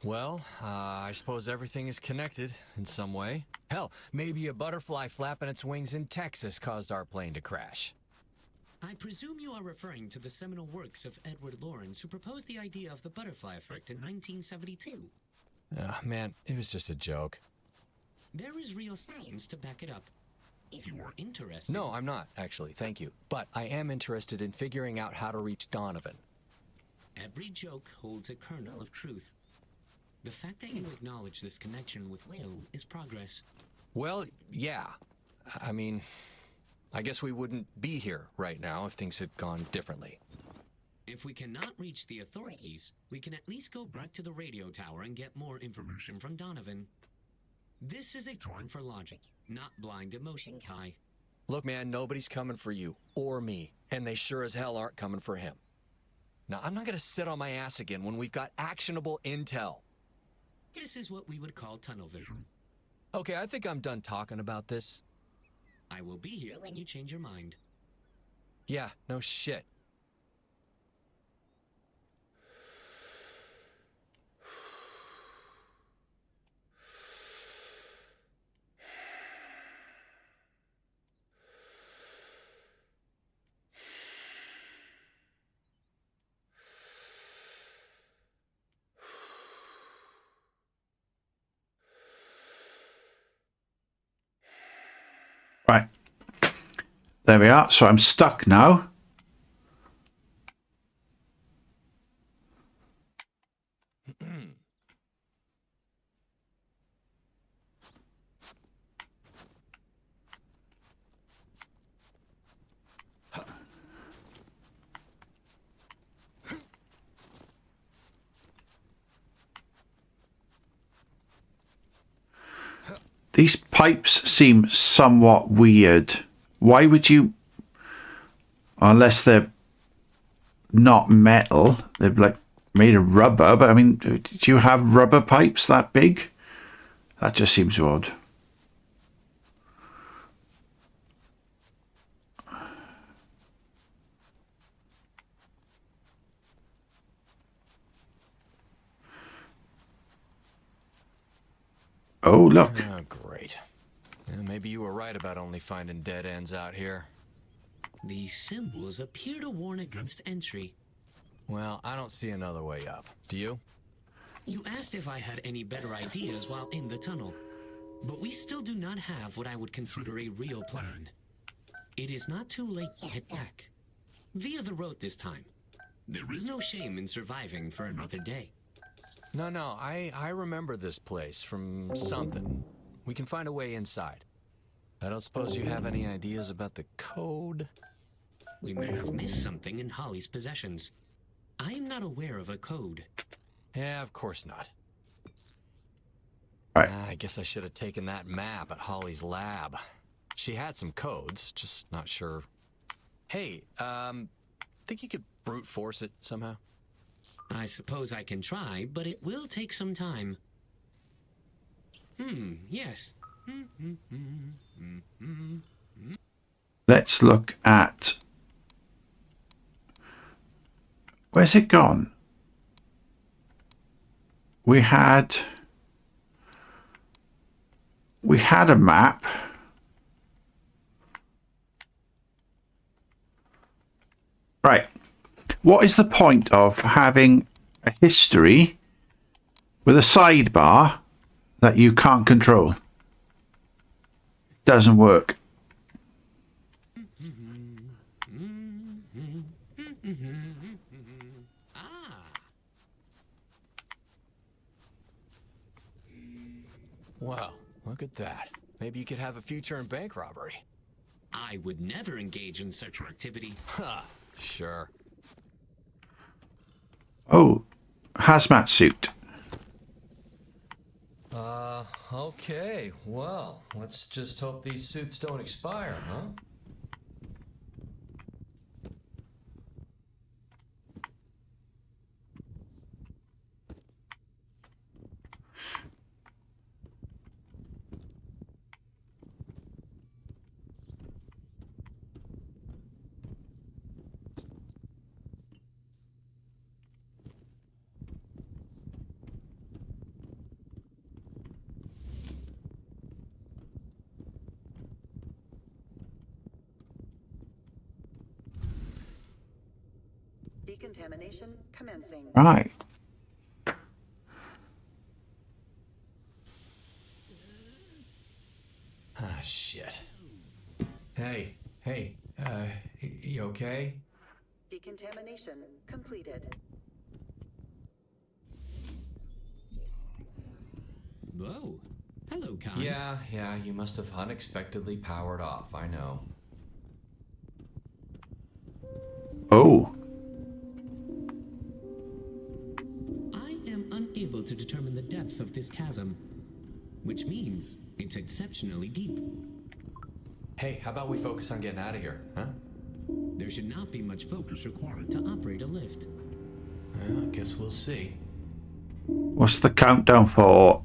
Well, I suppose everything is connected in some way. Hell, maybe a butterfly flapping its wings in Texas caused our plane to crash. I presume you are referring to the seminal works of Edward Lawrence, who proposed the idea of the butterfly effect in 1972. Man, it was just a joke. There is real science to back it up. If you are interested... No, I'm not, actually, thank you. But I am interested in figuring out how to reach Donovan. Every joke holds a kernel of truth. The fact that you acknowledge this connection with Will is progress. Well, yeah. I mean, I guess we wouldn't be here right now if things had gone differently. If we cannot reach the authorities, we can at least go back to the radio tower and get more information from Donovan. This is a time for logic, not blind emotion, Kai. Look, man, nobody's coming for you or me, and they sure as hell aren't coming for him. Now, I'm not gonna sit on my ass again when we've got actionable intel. This is what we would call tunnel vision. Okay, I think I'm done talking about this. I will be here when you change your mind. Yeah, no shit. Right. There we are. So I'm stuck now. These pipes seem somewhat weird. Why would you, unless they're not metal, they're like made of rubber, but I mean, do you have rubber pipes that big? That just seems odd. Oh, look. Oh, great. Yeah, maybe you were right about only finding dead ends out here. These symbols appear to warn against entry. Well, I don't see another way up. Do you? You asked if I had any better ideas while in the tunnel, but we still do not have what I would consider a real plan. It is not too late to head back. Via the road this time. There is no shame in surviving for another day. No, I remember this place from something. We can find a way inside. I don't suppose you have any ideas about the code? We may have missed something in Holly's possessions. I am not aware of a code. Yeah, of course not. Right. I guess I should have taken that map at Holly's lab. She had some codes, just not sure. Hey, think you could brute force it somehow? I suppose I can try, but it will take some time. Yes. Let's look at... Where's it gone? We had a map. Right. What is the point of having a history with a sidebar that you can't control? It doesn't work. Wow, look at that. Maybe you could have a future in bank robbery. I would never engage in such activity. Ha, sure. Oh, hazmat suit. Okay. Well, let's just hope these suits don't expire, huh? Decontamination commencing. Right. Ah, shit. Hey, you okay? Decontamination completed. Whoa. Hello, Khan. Yeah, you must have unexpectedly powered off, I know. Oh. I am unable to determine the depth of this chasm, which means it's exceptionally deep. Hey, how about we focus on getting out of here, huh? There should not be much focus required to operate a lift. Well, I guess we'll see. What's the countdown for?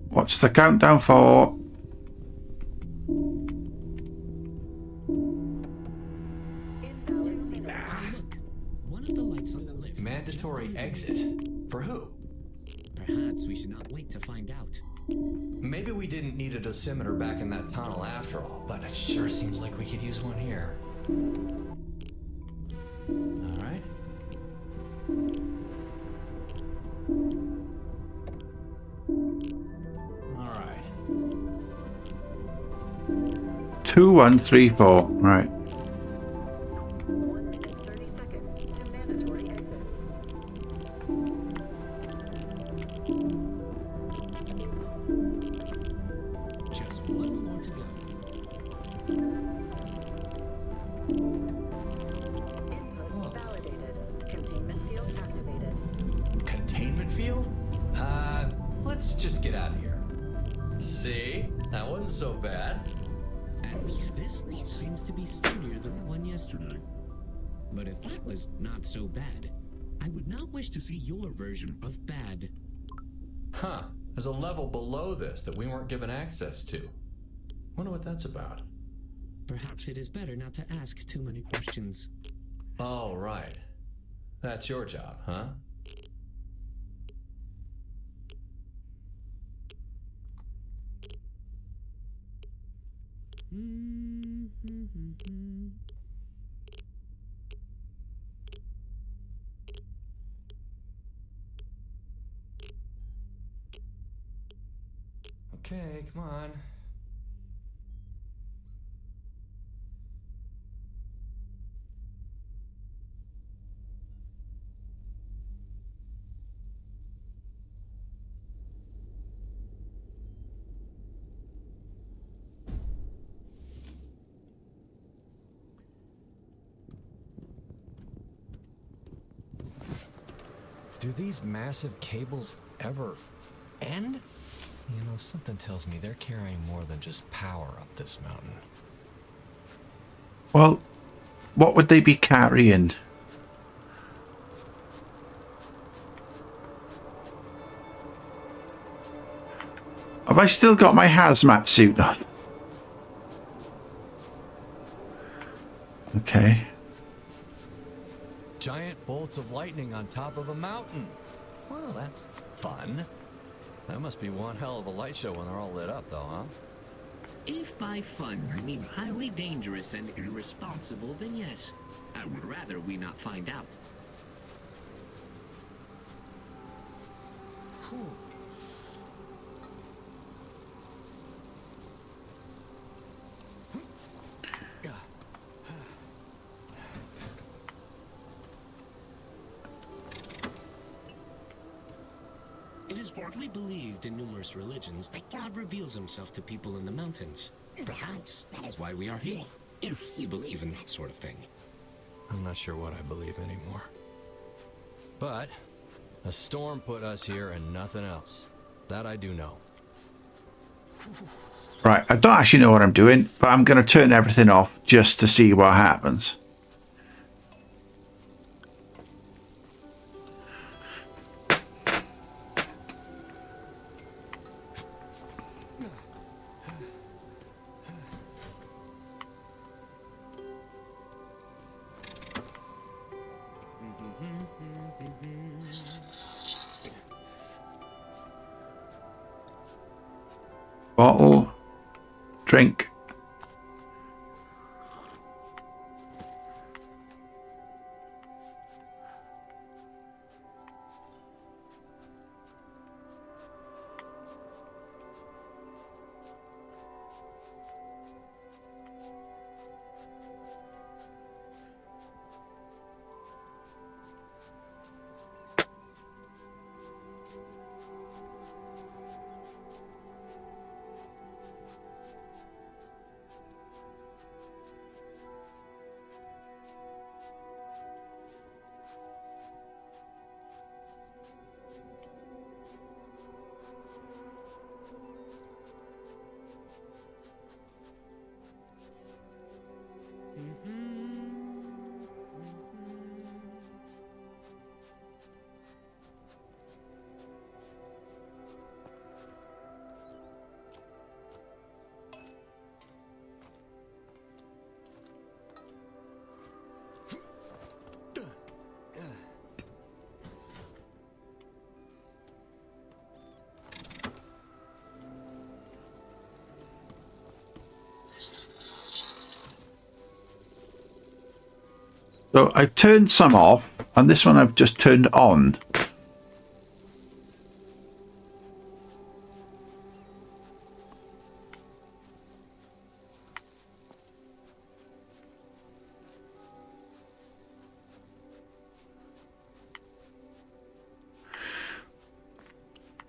What's the countdown for? Invalid signal. Look, one of the lights on the lift. Mandatory exit? For who? Perhaps we should not wait to find out. Maybe we didn't need a dosimeter back in that tunnel after all, but it sure seems like we could use one here. All right. All right. 2134. Right. 1 minute 30 seconds to mandatory exit. Just one more to go. Input validated. Containment field activated. Containment field? Let's just get out of here. See? That wasn't so bad. At least this lift seems to be sturdier than the one yesterday. But if that was not so bad, I would not wish to see your version of bad. Huh. There's a level below this that we weren't given access to. Wonder what that's about. Perhaps it is better not to ask too many questions. Oh, right. That's your job, huh? Okay, come on. Do these massive cables ever end? You know, something tells me they're carrying more than just power up this mountain. Well, what would they be carrying? Have I still got my hazmat suit on? Okay. Giant bolts of lightning on top of a mountain. Well, that's fun. That must be one hell of a light show when they're all lit up, though, huh? If by fun you mean highly dangerous and irresponsible, then yes. I would rather we not find out. It is widely believed in numerous religions that God reveals himself to people in the mountains. Perhaps that is why we are here, if you believe in that sort of thing. I'm not sure what I believe anymore. But a storm put us here and nothing else. That I do know. Right, I don't actually know what I'm doing, but I'm going to turn everything off just to see what happens. Bottle, drink. So I've turned some off, and this one I've just turned on.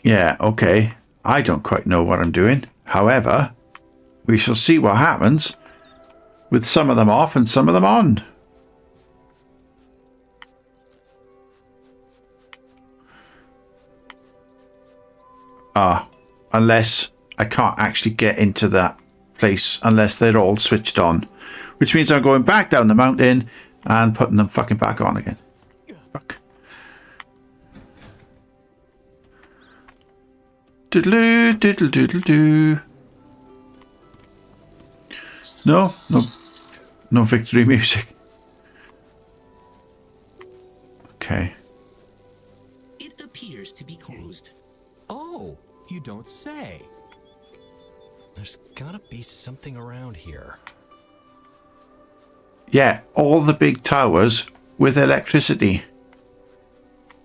Yeah, okay. I don't quite know what I'm doing. However, we shall see what happens with some of them off and some of them on. Unless I can't actually get into that place unless they're all switched on. Which means I'm going back down the mountain and putting them fucking back on again. Fuck. Doodle doodle doodle doo. No victory music. Okay. It appears to be closed. Oh, you don't say. There's gotta be something around here. Yeah, all the big towers with electricity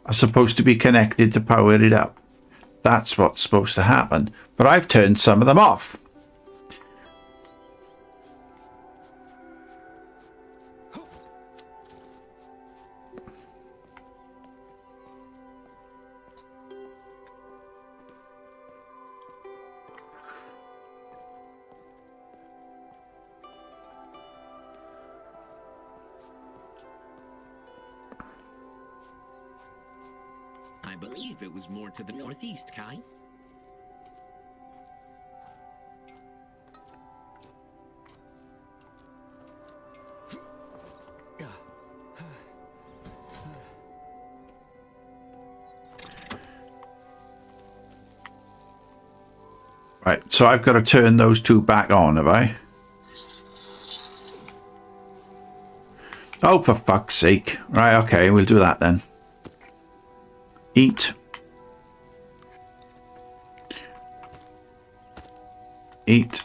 are supposed to be connected to power it up. That's what's supposed to happen. But I've turned some of them off. I believe it was more to the northeast, Kai. Right, so I've got to turn those two back on, have I? Oh, for fuck's sake. Right, okay, we'll do that then. Eat. Eat.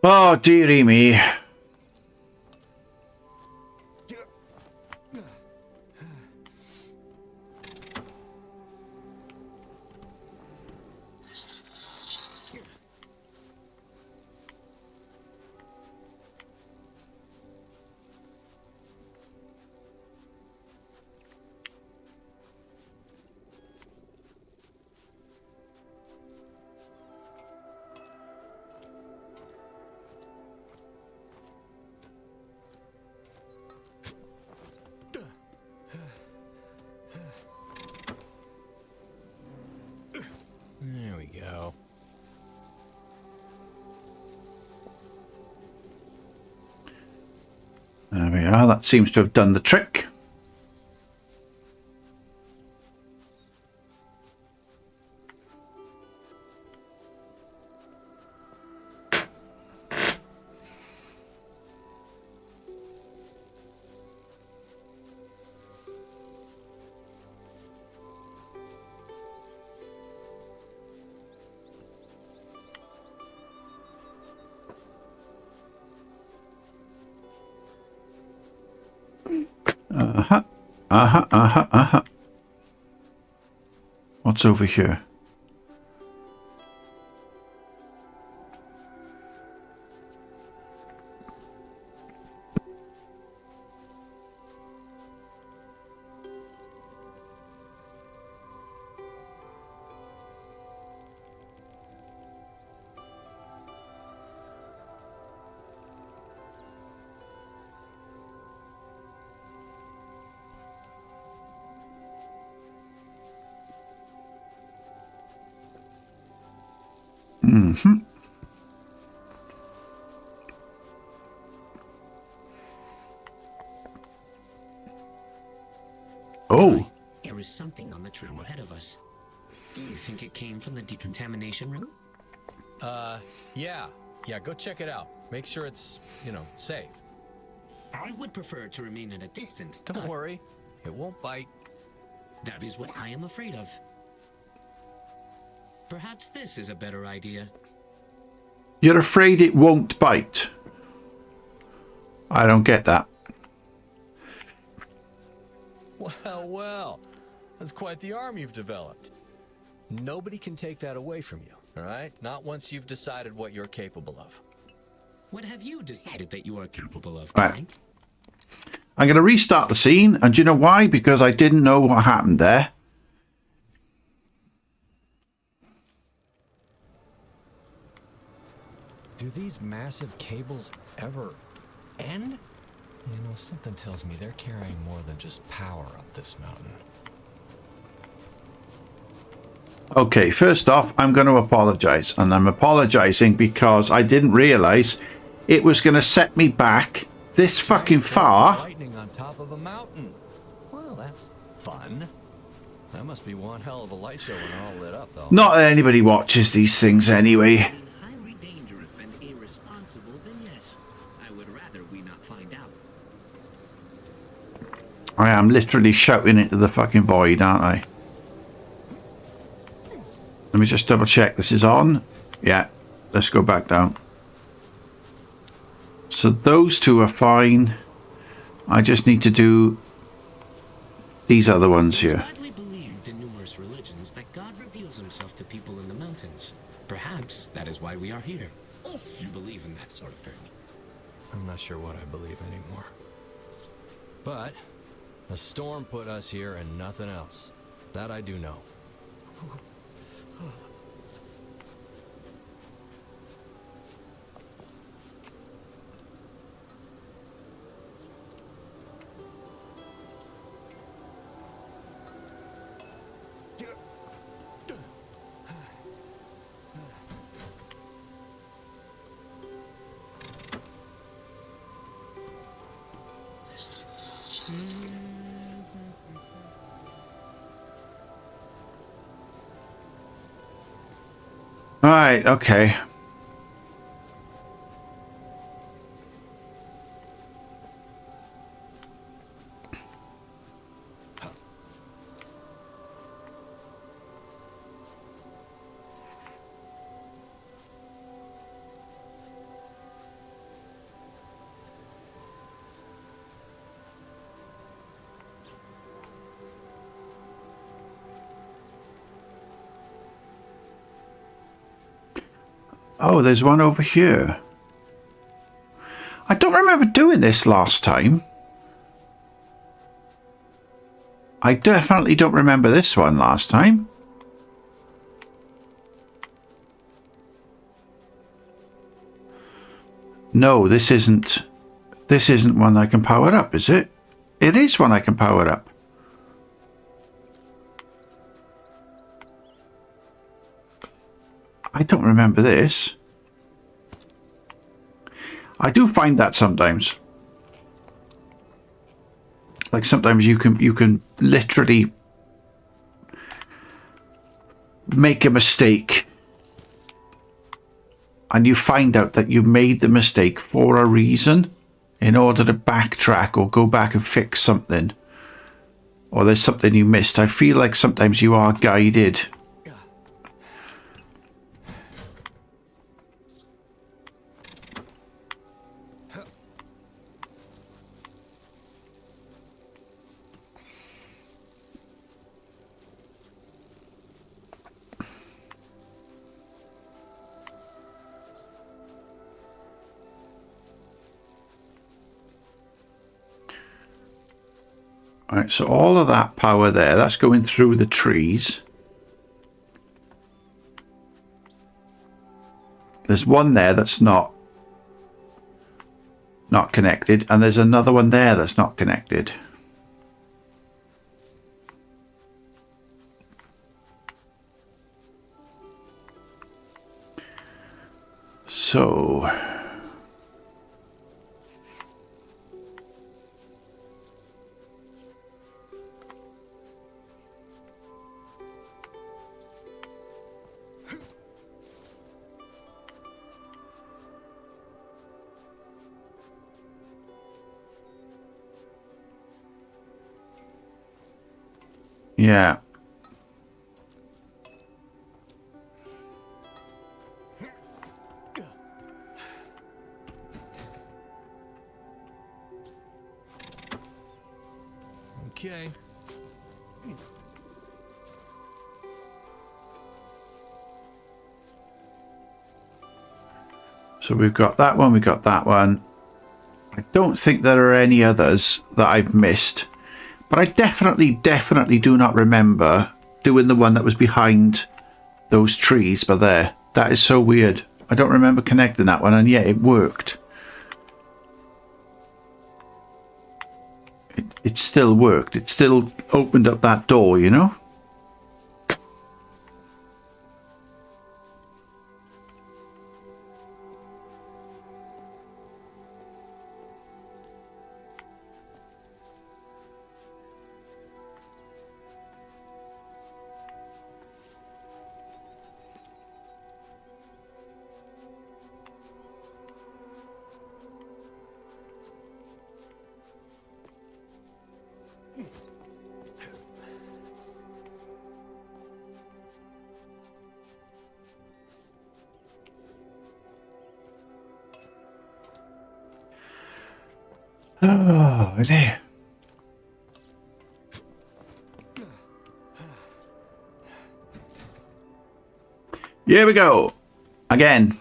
Oh, dearie me. There we go. There we are. That seems to have done the trick. What's over here? Oh, There is something on the trail ahead of us. Do you think it came from the decontamination room? Yeah. Yeah, go check it out. Make sure it's, safe. I would prefer to remain at a distance. Don't but worry. It won't bite. That is what I am afraid of. Perhaps this is a better idea. you're afraid it won't bite. I don't get that. Well, well. That's quite the arm you've developed. Nobody can take that away from you, all right? Not once you've decided what you're capable of. What have you decided that you are capable of, Right. Frank? I'm going to restart the scene. And do you know why? Because I didn't know what happened there. Do these massive cables ever end? Something tells me they're carrying more than just power up this mountain. Okay, first off, I'm going to apologize. And I'm apologizing because I didn't realize it was going to set me back this fucking far. Lightning on top of a mountain. Well, that's fun. That must be one hell of a light show when they're all lit up, though. Not that anybody watches these things anyway. Highly dangerous and irresponsible, then yes. I would rather we not find out. I am literally shouting into the fucking void, aren't I? Let me just double check this is on. Yeah, let's go back down. So those two are fine. I just need to do these other ones here. Widely believed in numerous religions that God reveals himself to people in the mountains. Perhaps that is why we are here. If you believe in that sort of thing. I'm not sure what I believe anymore. But a storm put us here and nothing else. That I do know. Right, okay. Oh, there's one over here. I don't remember doing this last time. I definitely don't remember this one last time. No, this isn't one I can power up, is it? It is one I can power up. I don't remember this. I do find that sometimes. Like sometimes you can literally make a mistake and you find out that you've made the mistake for a reason in order to backtrack or go back and fix something. Or there's something you missed. I feel like sometimes you are guided. All right, so all of that power there, that's going through the trees. There's one there that's not connected, and there's another one there that's not connected. So... yeah. Okay. So we've got that one, we got that one. I don't think there are any others that I've missed. But I definitely do not remember doing the one that was behind those trees by there. That is so weird. I don't remember connecting that one, and yet it worked. It still worked. It still opened up that door, you know? Oh, dear. Here we go. Again.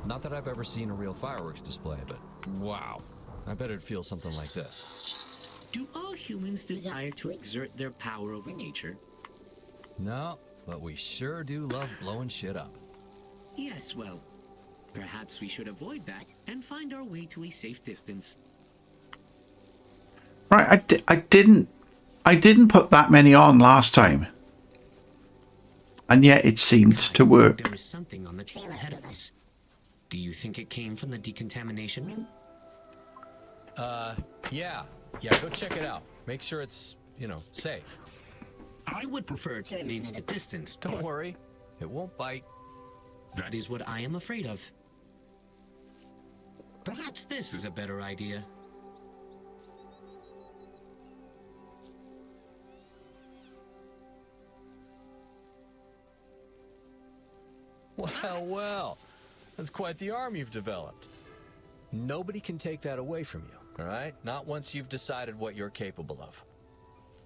Not that I've ever seen a real fireworks display, but wow. I bet it'd feel something like this. Do all humans desire to exert their power over nature? No, but we sure do love blowing shit up. Yes, well, perhaps we should avoid that and find our way to a safe distance. Right, I didn't put that many on last time. And yet it seemed to work. There is something on the trail ahead of us. Do you think it came from the decontamination room? Yeah, go check it out. Make sure it's, safe. I would prefer to remain at a distance. Don't worry, it won't bite. That is what I am afraid of. Perhaps this is a better idea. Well, that's quite the arm you've developed. Nobody can take that away from you, all right? Not once you've decided what you're capable of.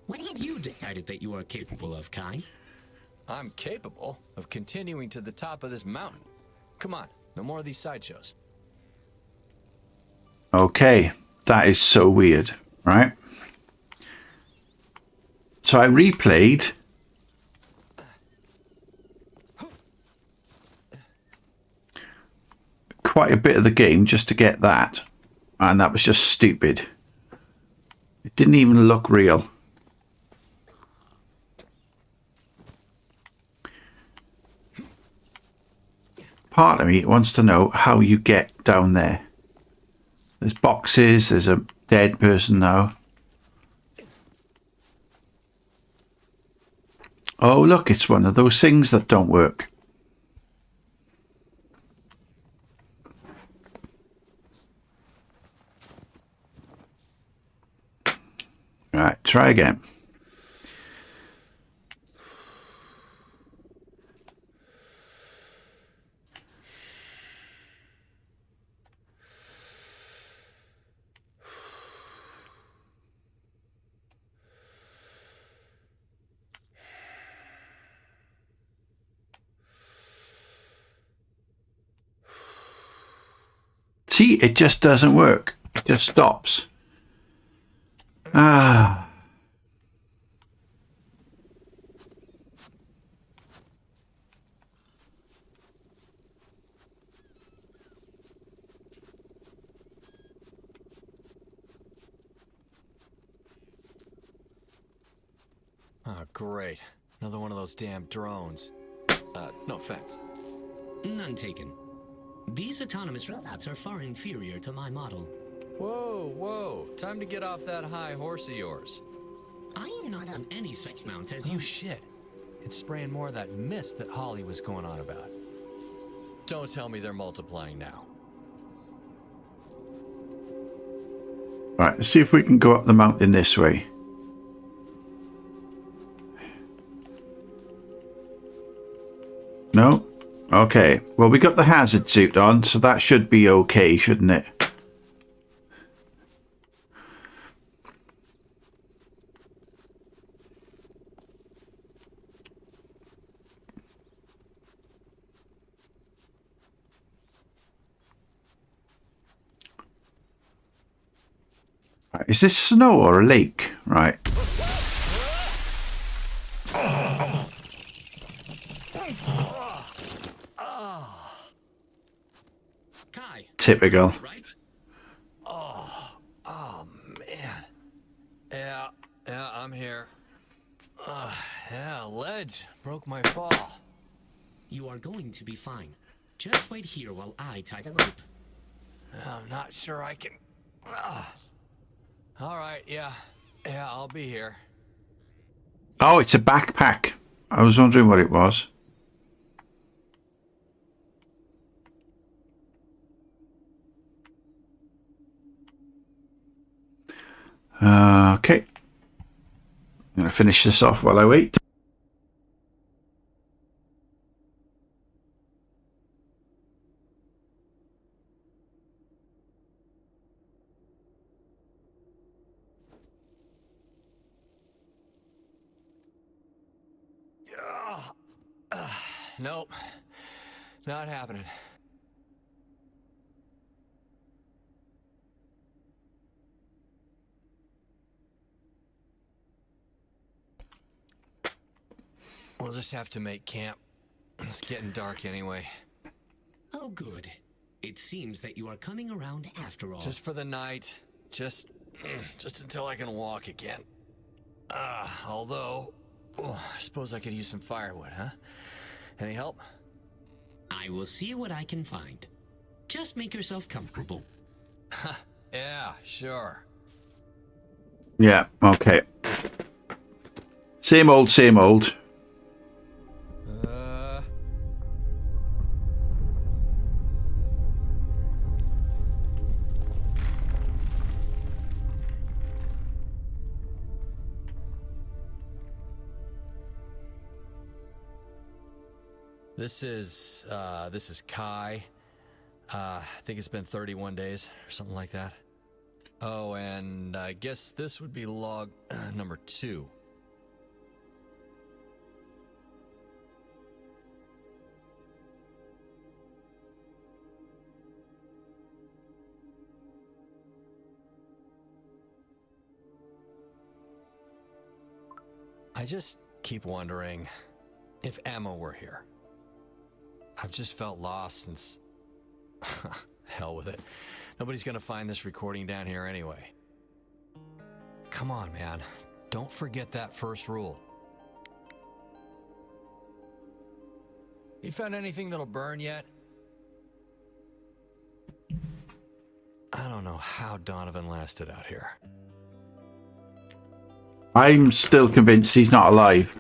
What have you decided that you are capable of, Kai? I'm capable of continuing to the top of this mountain. Come on, no more of these sideshows. Okay, that is so weird, right? So I replayed. Quite a bit of the game just to get that, and that was just stupid. It didn't even look real. Part of me wants to know how you get down there. There's boxes, there's a dead person now. Oh look, it's one of those things that don't work. Right, try again. See, it just doesn't work. It just stops. Ah. Oh, great. Another one of those damn drones. No offense. None taken. These autonomous robots are far inferior to my model. Whoa, whoa. Time to get off that high horse of yours. I am not on any such mount as Oh, you. shit. It's spraying more of that mist that Holly was going on about. Don't tell me they're multiplying now. Right, let's see if we can go up the mountain this way. No? Okay. Well, we got the hazard suit on, so that should be okay, shouldn't it? Right, is this snow or a lake? Right. Kai, Typical. right? Man. Yeah, I'm here. Yeah, ledge. Broke my fall. You are going to be fine. Just wait here while I tie the rope. I'm not sure I can... All right, yeah. Yeah, I'll be here. Oh, it's a backpack. I was wondering what it was. Okay. I'm going to finish this off while I wait. Nope. Not happening. We'll just have to make camp. It's getting dark anyway. Oh, good. It seems that you are coming around after all. Just for the night. Just until I can walk again. Although, I suppose I could use some firewood, huh? Any help? I will see what I can find. Just make yourself comfortable. Yeah, sure. Yeah, okay. Same old, same old. This is Kai. I think it's been 31 days or something like that. Oh, and I guess this would be log number 2. I just keep wondering if Emma were here. I've just felt lost since... Hell with it. Nobody's gonna find this recording down here anyway. Come on, man. Don't forget that first rule. You found anything that'll burn yet? I don't know how Donovan lasted out here. I'm still convinced he's not alive.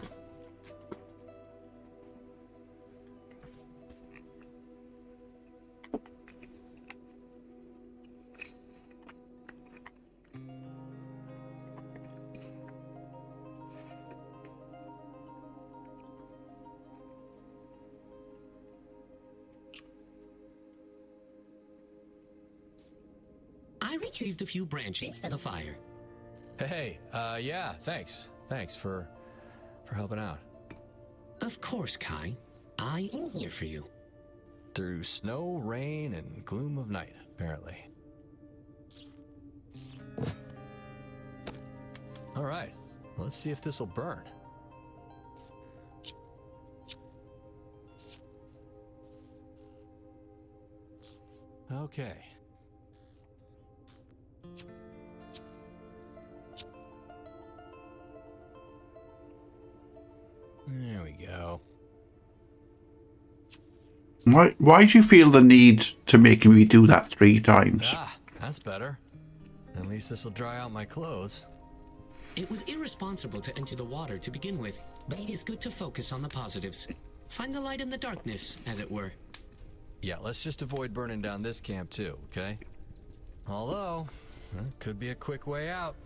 I retrieved a few branches for the fire. Hey, yeah, thanks. Thanks for helping out. Of course, Kai. I am here for you. Through snow, rain, and gloom of night, apparently. All right, let's see if this'll burn. Okay. There we go. Why do you feel the need to make me do that 3 times? Ah, that's better. At least this will dry out my clothes. It was irresponsible to enter the water to begin with, but it is good to focus on the positives. Find the light in the darkness, as it were. Yeah, let's just avoid burning down this camp too, okay? Although, could be a quick way out.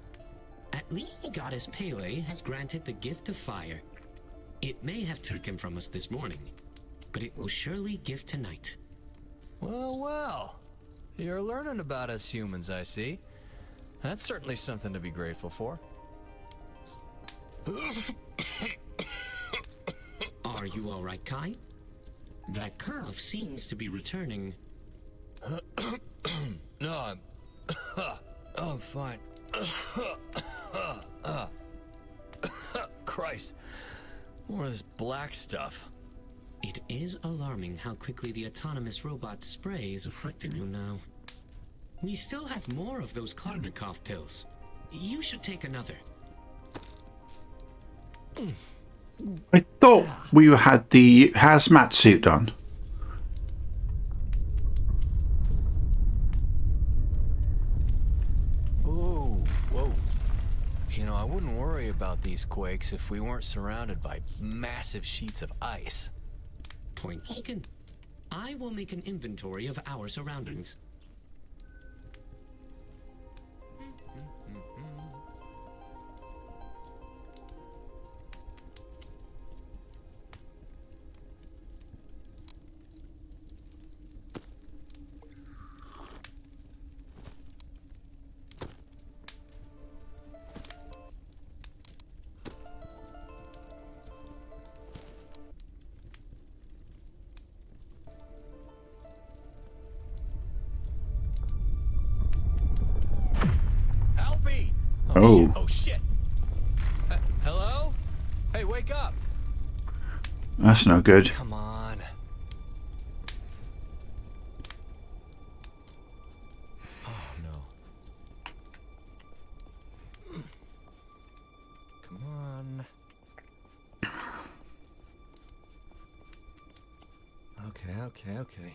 At least the goddess Pele has granted the gift of fire. It may have taken from us this morning, but it will surely give tonight. Well, well. You're learning about us humans, I see. That's certainly something to be grateful for. Are you all right, Kai? That cough seems to be returning. No, I'm fine. Christ. More of this black stuff. It is alarming how quickly the autonomous robot spray is afflicting you now. We still have more of those Klarnikov pills. You should take another. I thought we had the hazmat suit on. Whoa, whoa. You know, I wouldn't worry about these quakes if we weren't surrounded by massive sheets of ice. Point taken. I will make an inventory of our surroundings. Help me! Oh. Shit. Oh shit! Hello? Hey, wake up! That's no good. Come on. Oh no. Come on. Okay.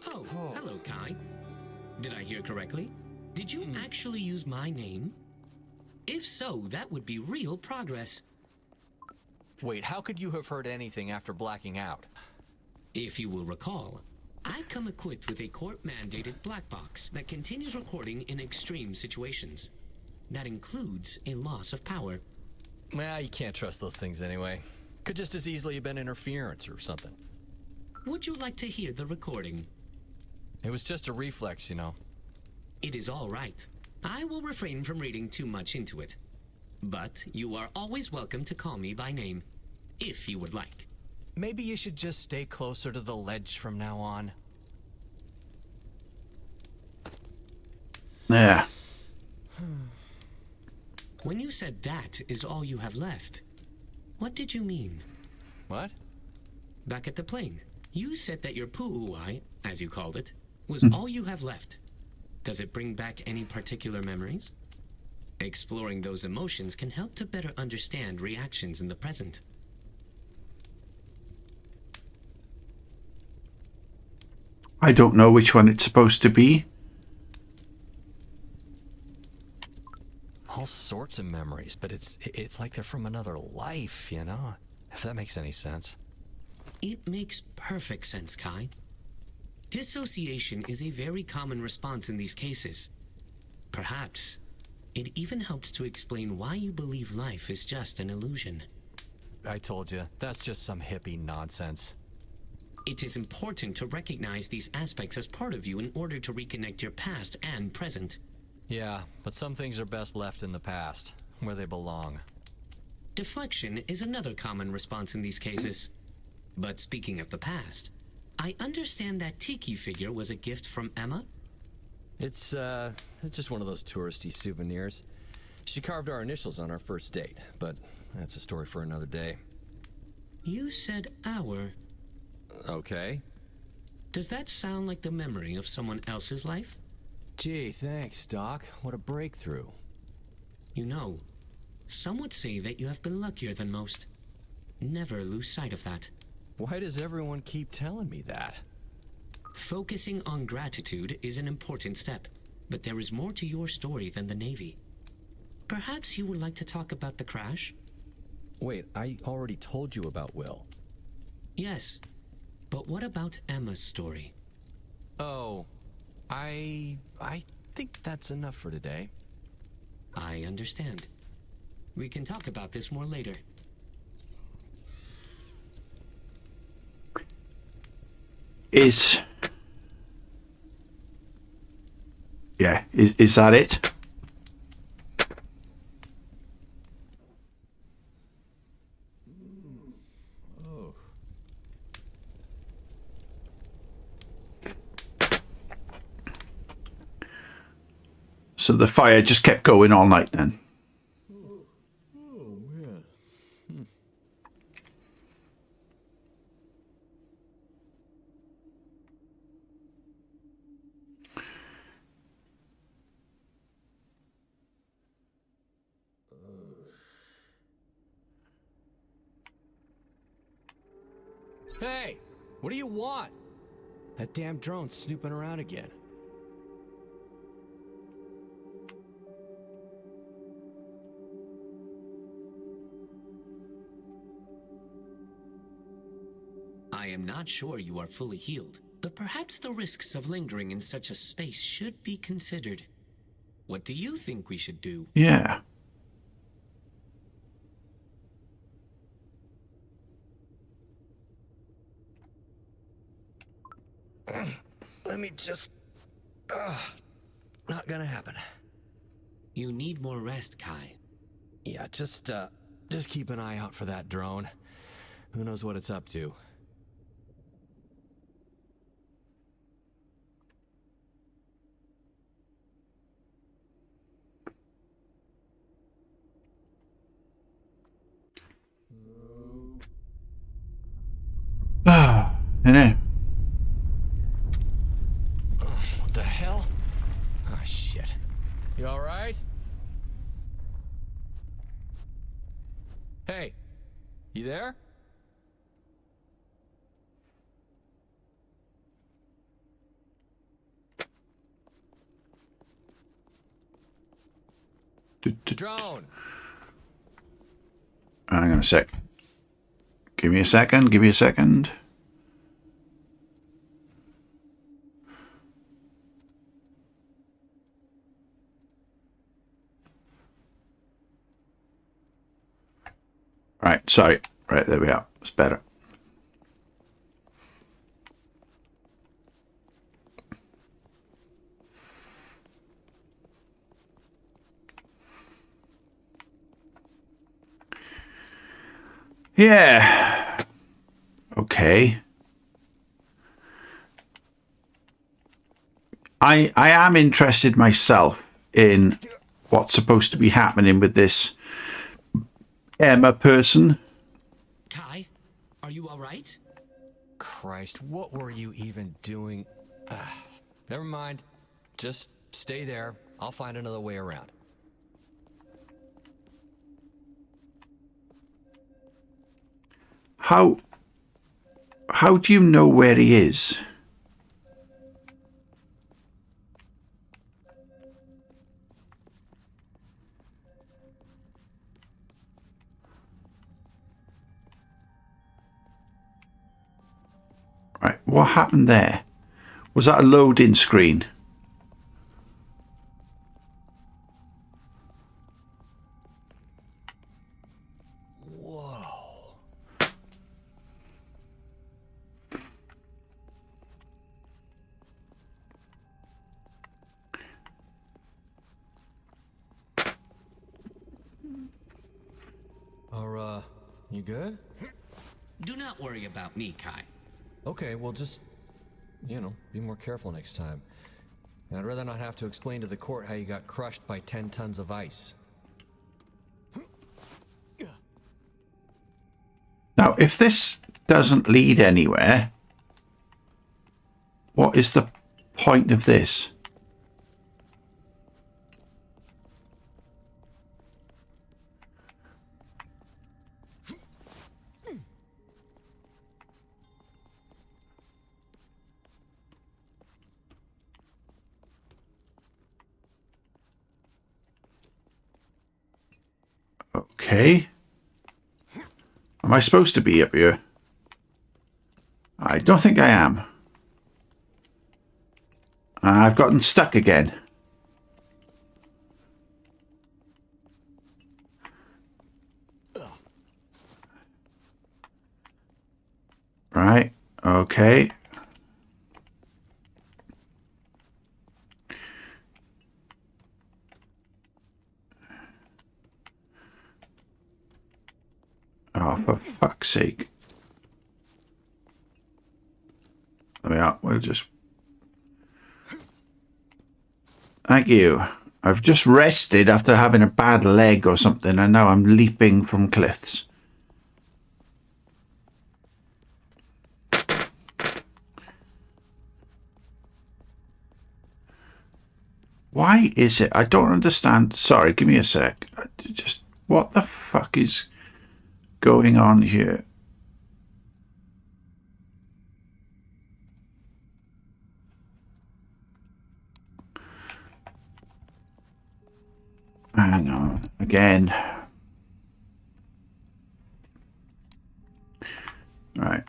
Oh, hello, Kai. Did I hear correctly? Did you actually use my name? If so, that would be real progress. Wait, how could you have heard anything after blacking out? If you will recall, I come equipped with a court-mandated black box that continues recording in extreme situations. That includes a loss of power. Well, you can't trust those things anyway. Could just as easily have been interference or something. Would you like to hear the recording? It was just a reflex, you know. It is all right. I will refrain from reading too much into it. But you are always welcome to call me by name, if you would like. Maybe you should just stay closer to the ledge from now on. Yeah. When you said that is all you have left, what did you mean? What? Back at the plane, you said that your pu'uai, as you called it, was all you have left. Does it bring back any particular memories? Exploring those emotions can help to better understand reactions in the present. I don't know which one it's supposed to be. All sorts of memories, but it's like they're from another life, you know? If that makes any sense. It makes perfect sense, Kai. Dissociation is a very common response in these cases. Perhaps it even helps to explain why you believe life is just an illusion. I told you, that's just some hippie nonsense. It is important to recognize these aspects as part of you in order to reconnect your past and present. Yeah, but some things are best left in the past, where they belong. Deflection is another common response in these cases. But speaking of the past, I understand that tiki figure was a gift from Emma? It's just one of those touristy souvenirs. She carved our initials on our first date, but that's a story for another day. You said our. Okay. Does that sound like the memory of someone else's life? Gee, thanks, Doc. What a breakthrough. You know, some would say that you have been luckier than most. Never lose sight of that. Why does everyone keep telling me that? Focusing on gratitude is an important step, but there is more to your story than the Navy. Perhaps you would like to talk about the crash? Wait, I already told you about Will. Yes, but what about Emma's story? Oh, I think that's enough for today. I understand. We can talk about this more later. Is that it? So the fire just kept going all night then. Hey, what do you want? That damn drone's snooping around again. I am not sure you are fully healed, but perhaps the risks of lingering in such a space should be considered. What do you think we should do? Yeah. Let me just... not gonna happen. You need more rest, Kai. Yeah, just keep an eye out for that drone. Who knows what it's up to? Ah, I know. What the hell? Ah, shit. You alright? Hey, you there? Drone! Hang on a sec. Give me a second. Give me a second. Right, sorry. Right, there we are. It's better. Yeah. Okay. I am interested myself in what's supposed to be happening with this Emma person. Kai, are you alright? Christ, what were you even doing? Never mind. Just stay there. I'll find another way around. How do you know where he is? Right, what happened there? Was that a loading screen? Whoa. You good? Do not worry about me, Kai. Okay, well just, you know, be more careful next time. And I'd rather not have to explain to the court how you got crushed by 10 tons of ice. Now, if this doesn't lead anywhere, what is the point of this? Okay. Am I supposed to be up here? I don't think I am. I've gotten stuck again. Right. Okay. Oh, for fuck's sake. There we are. We'll just... Thank you. I've just rested after having a bad leg or something, and now I'm leaping from cliffs. Why is it? I don't understand. Sorry, give me a sec. Just... What the fuck is going on here? Hang on. Again. Right.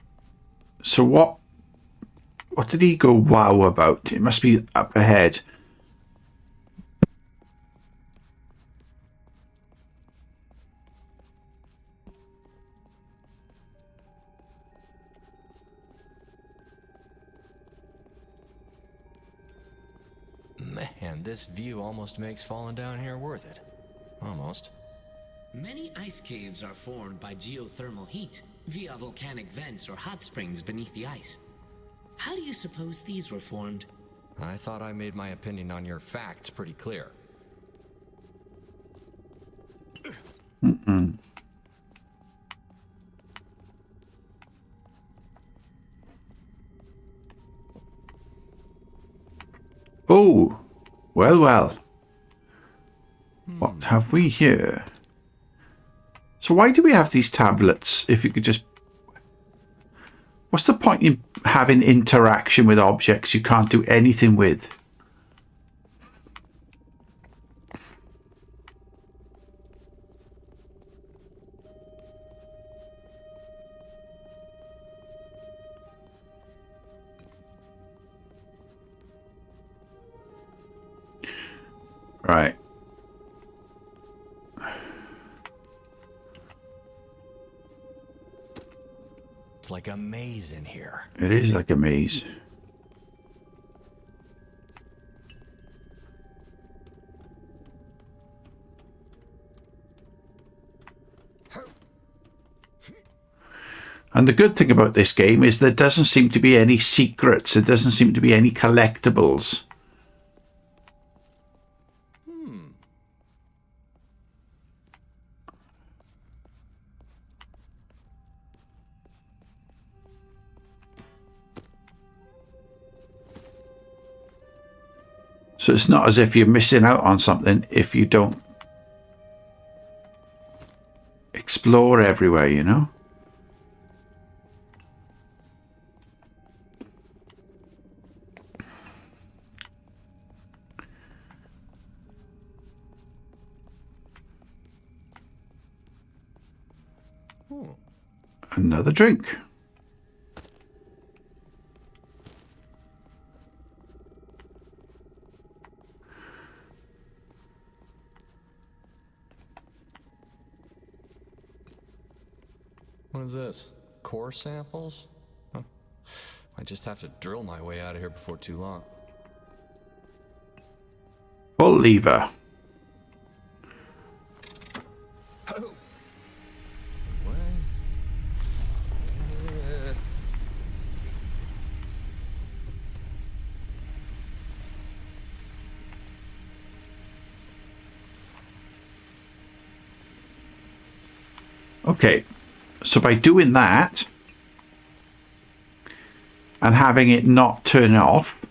So what did he go wow about? It must be up ahead. Man, this view almost makes falling down here worth it. Almost. Many ice caves are formed by geothermal heat via volcanic vents or hot springs beneath the ice. How do you suppose these were formed? I thought I made my opinion on your facts pretty clear. Oh, well, well. What have we here? So why do we have these tablets if you could just... What's the point in having interaction with objects you can't do anything with? Right. It's like a maze in here. It is like a maze. And the good thing about this game is there doesn't seem to be any secrets. There doesn't seem to be any collectibles. So it's not as if you're missing out on something if you don't explore everywhere, you know? Another drink. What is this? Core samples? Huh. I just have to drill my way out of here before too long. Pull lever. Okay, so by doing that and having it not turn off,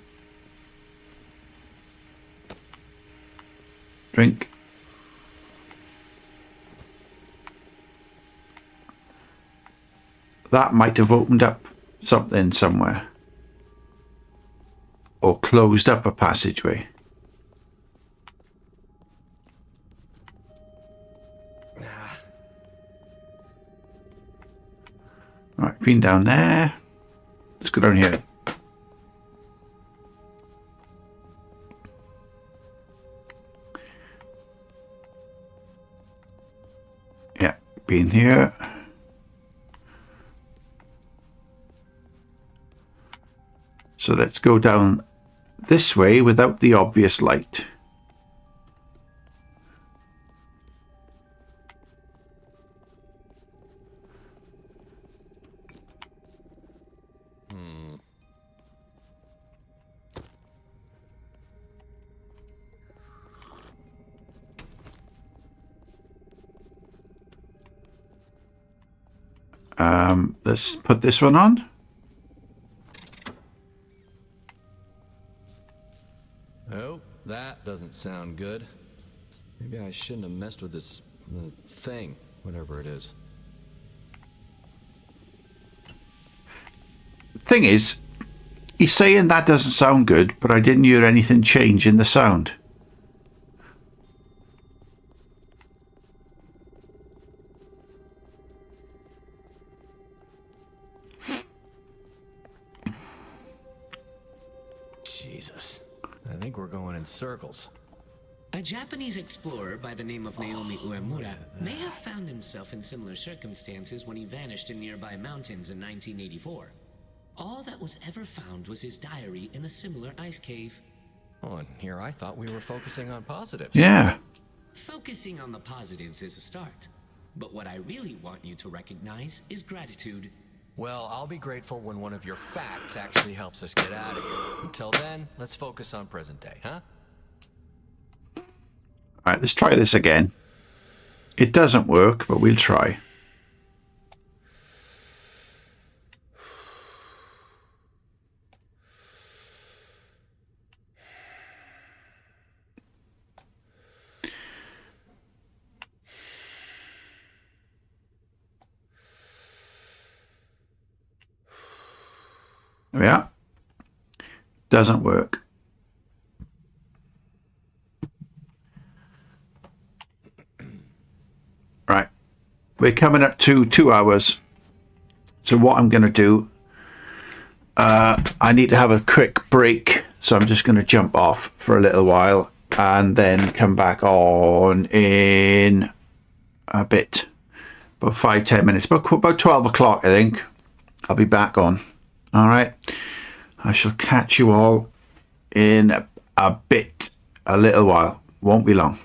drink. That might have opened up something somewhere or closed up a passageway. Right, been down there. Let's go down here. Yeah, been here. So let's go down this way without the obvious light. Let's put this one on. Oh, that doesn't sound good. Maybe I shouldn't have messed with this thing, whatever it is. Thing is, he's saying that doesn't sound good, but I didn't hear anything change in the sound. Jesus. I think we're going in circles. A Japanese explorer by the name of Naomi Uemura may have found himself in similar circumstances when he vanished in nearby mountains in 1984. All that was ever found was his diary in a similar ice cave. Oh, and here I thought we were focusing on positives. Yeah. Focusing on the positives is a start, but what I really want you to recognize is gratitude. Well, I'll be grateful when one of your facts actually helps us get out of here. Until then, let's focus on present day, huh? All right, let's try this again. It doesn't work, but we'll try. Yeah, doesn't work. Right, we're coming up to 2 hours. So what I'm going to do, I need to have a quick break. So I'm just going to jump off for a little while and then come back on in a bit, about 5-10 minutes, about 12 o'clock, I think. I'll be back on. All right, I shall catch you all in a bit, a little while. Won't be long.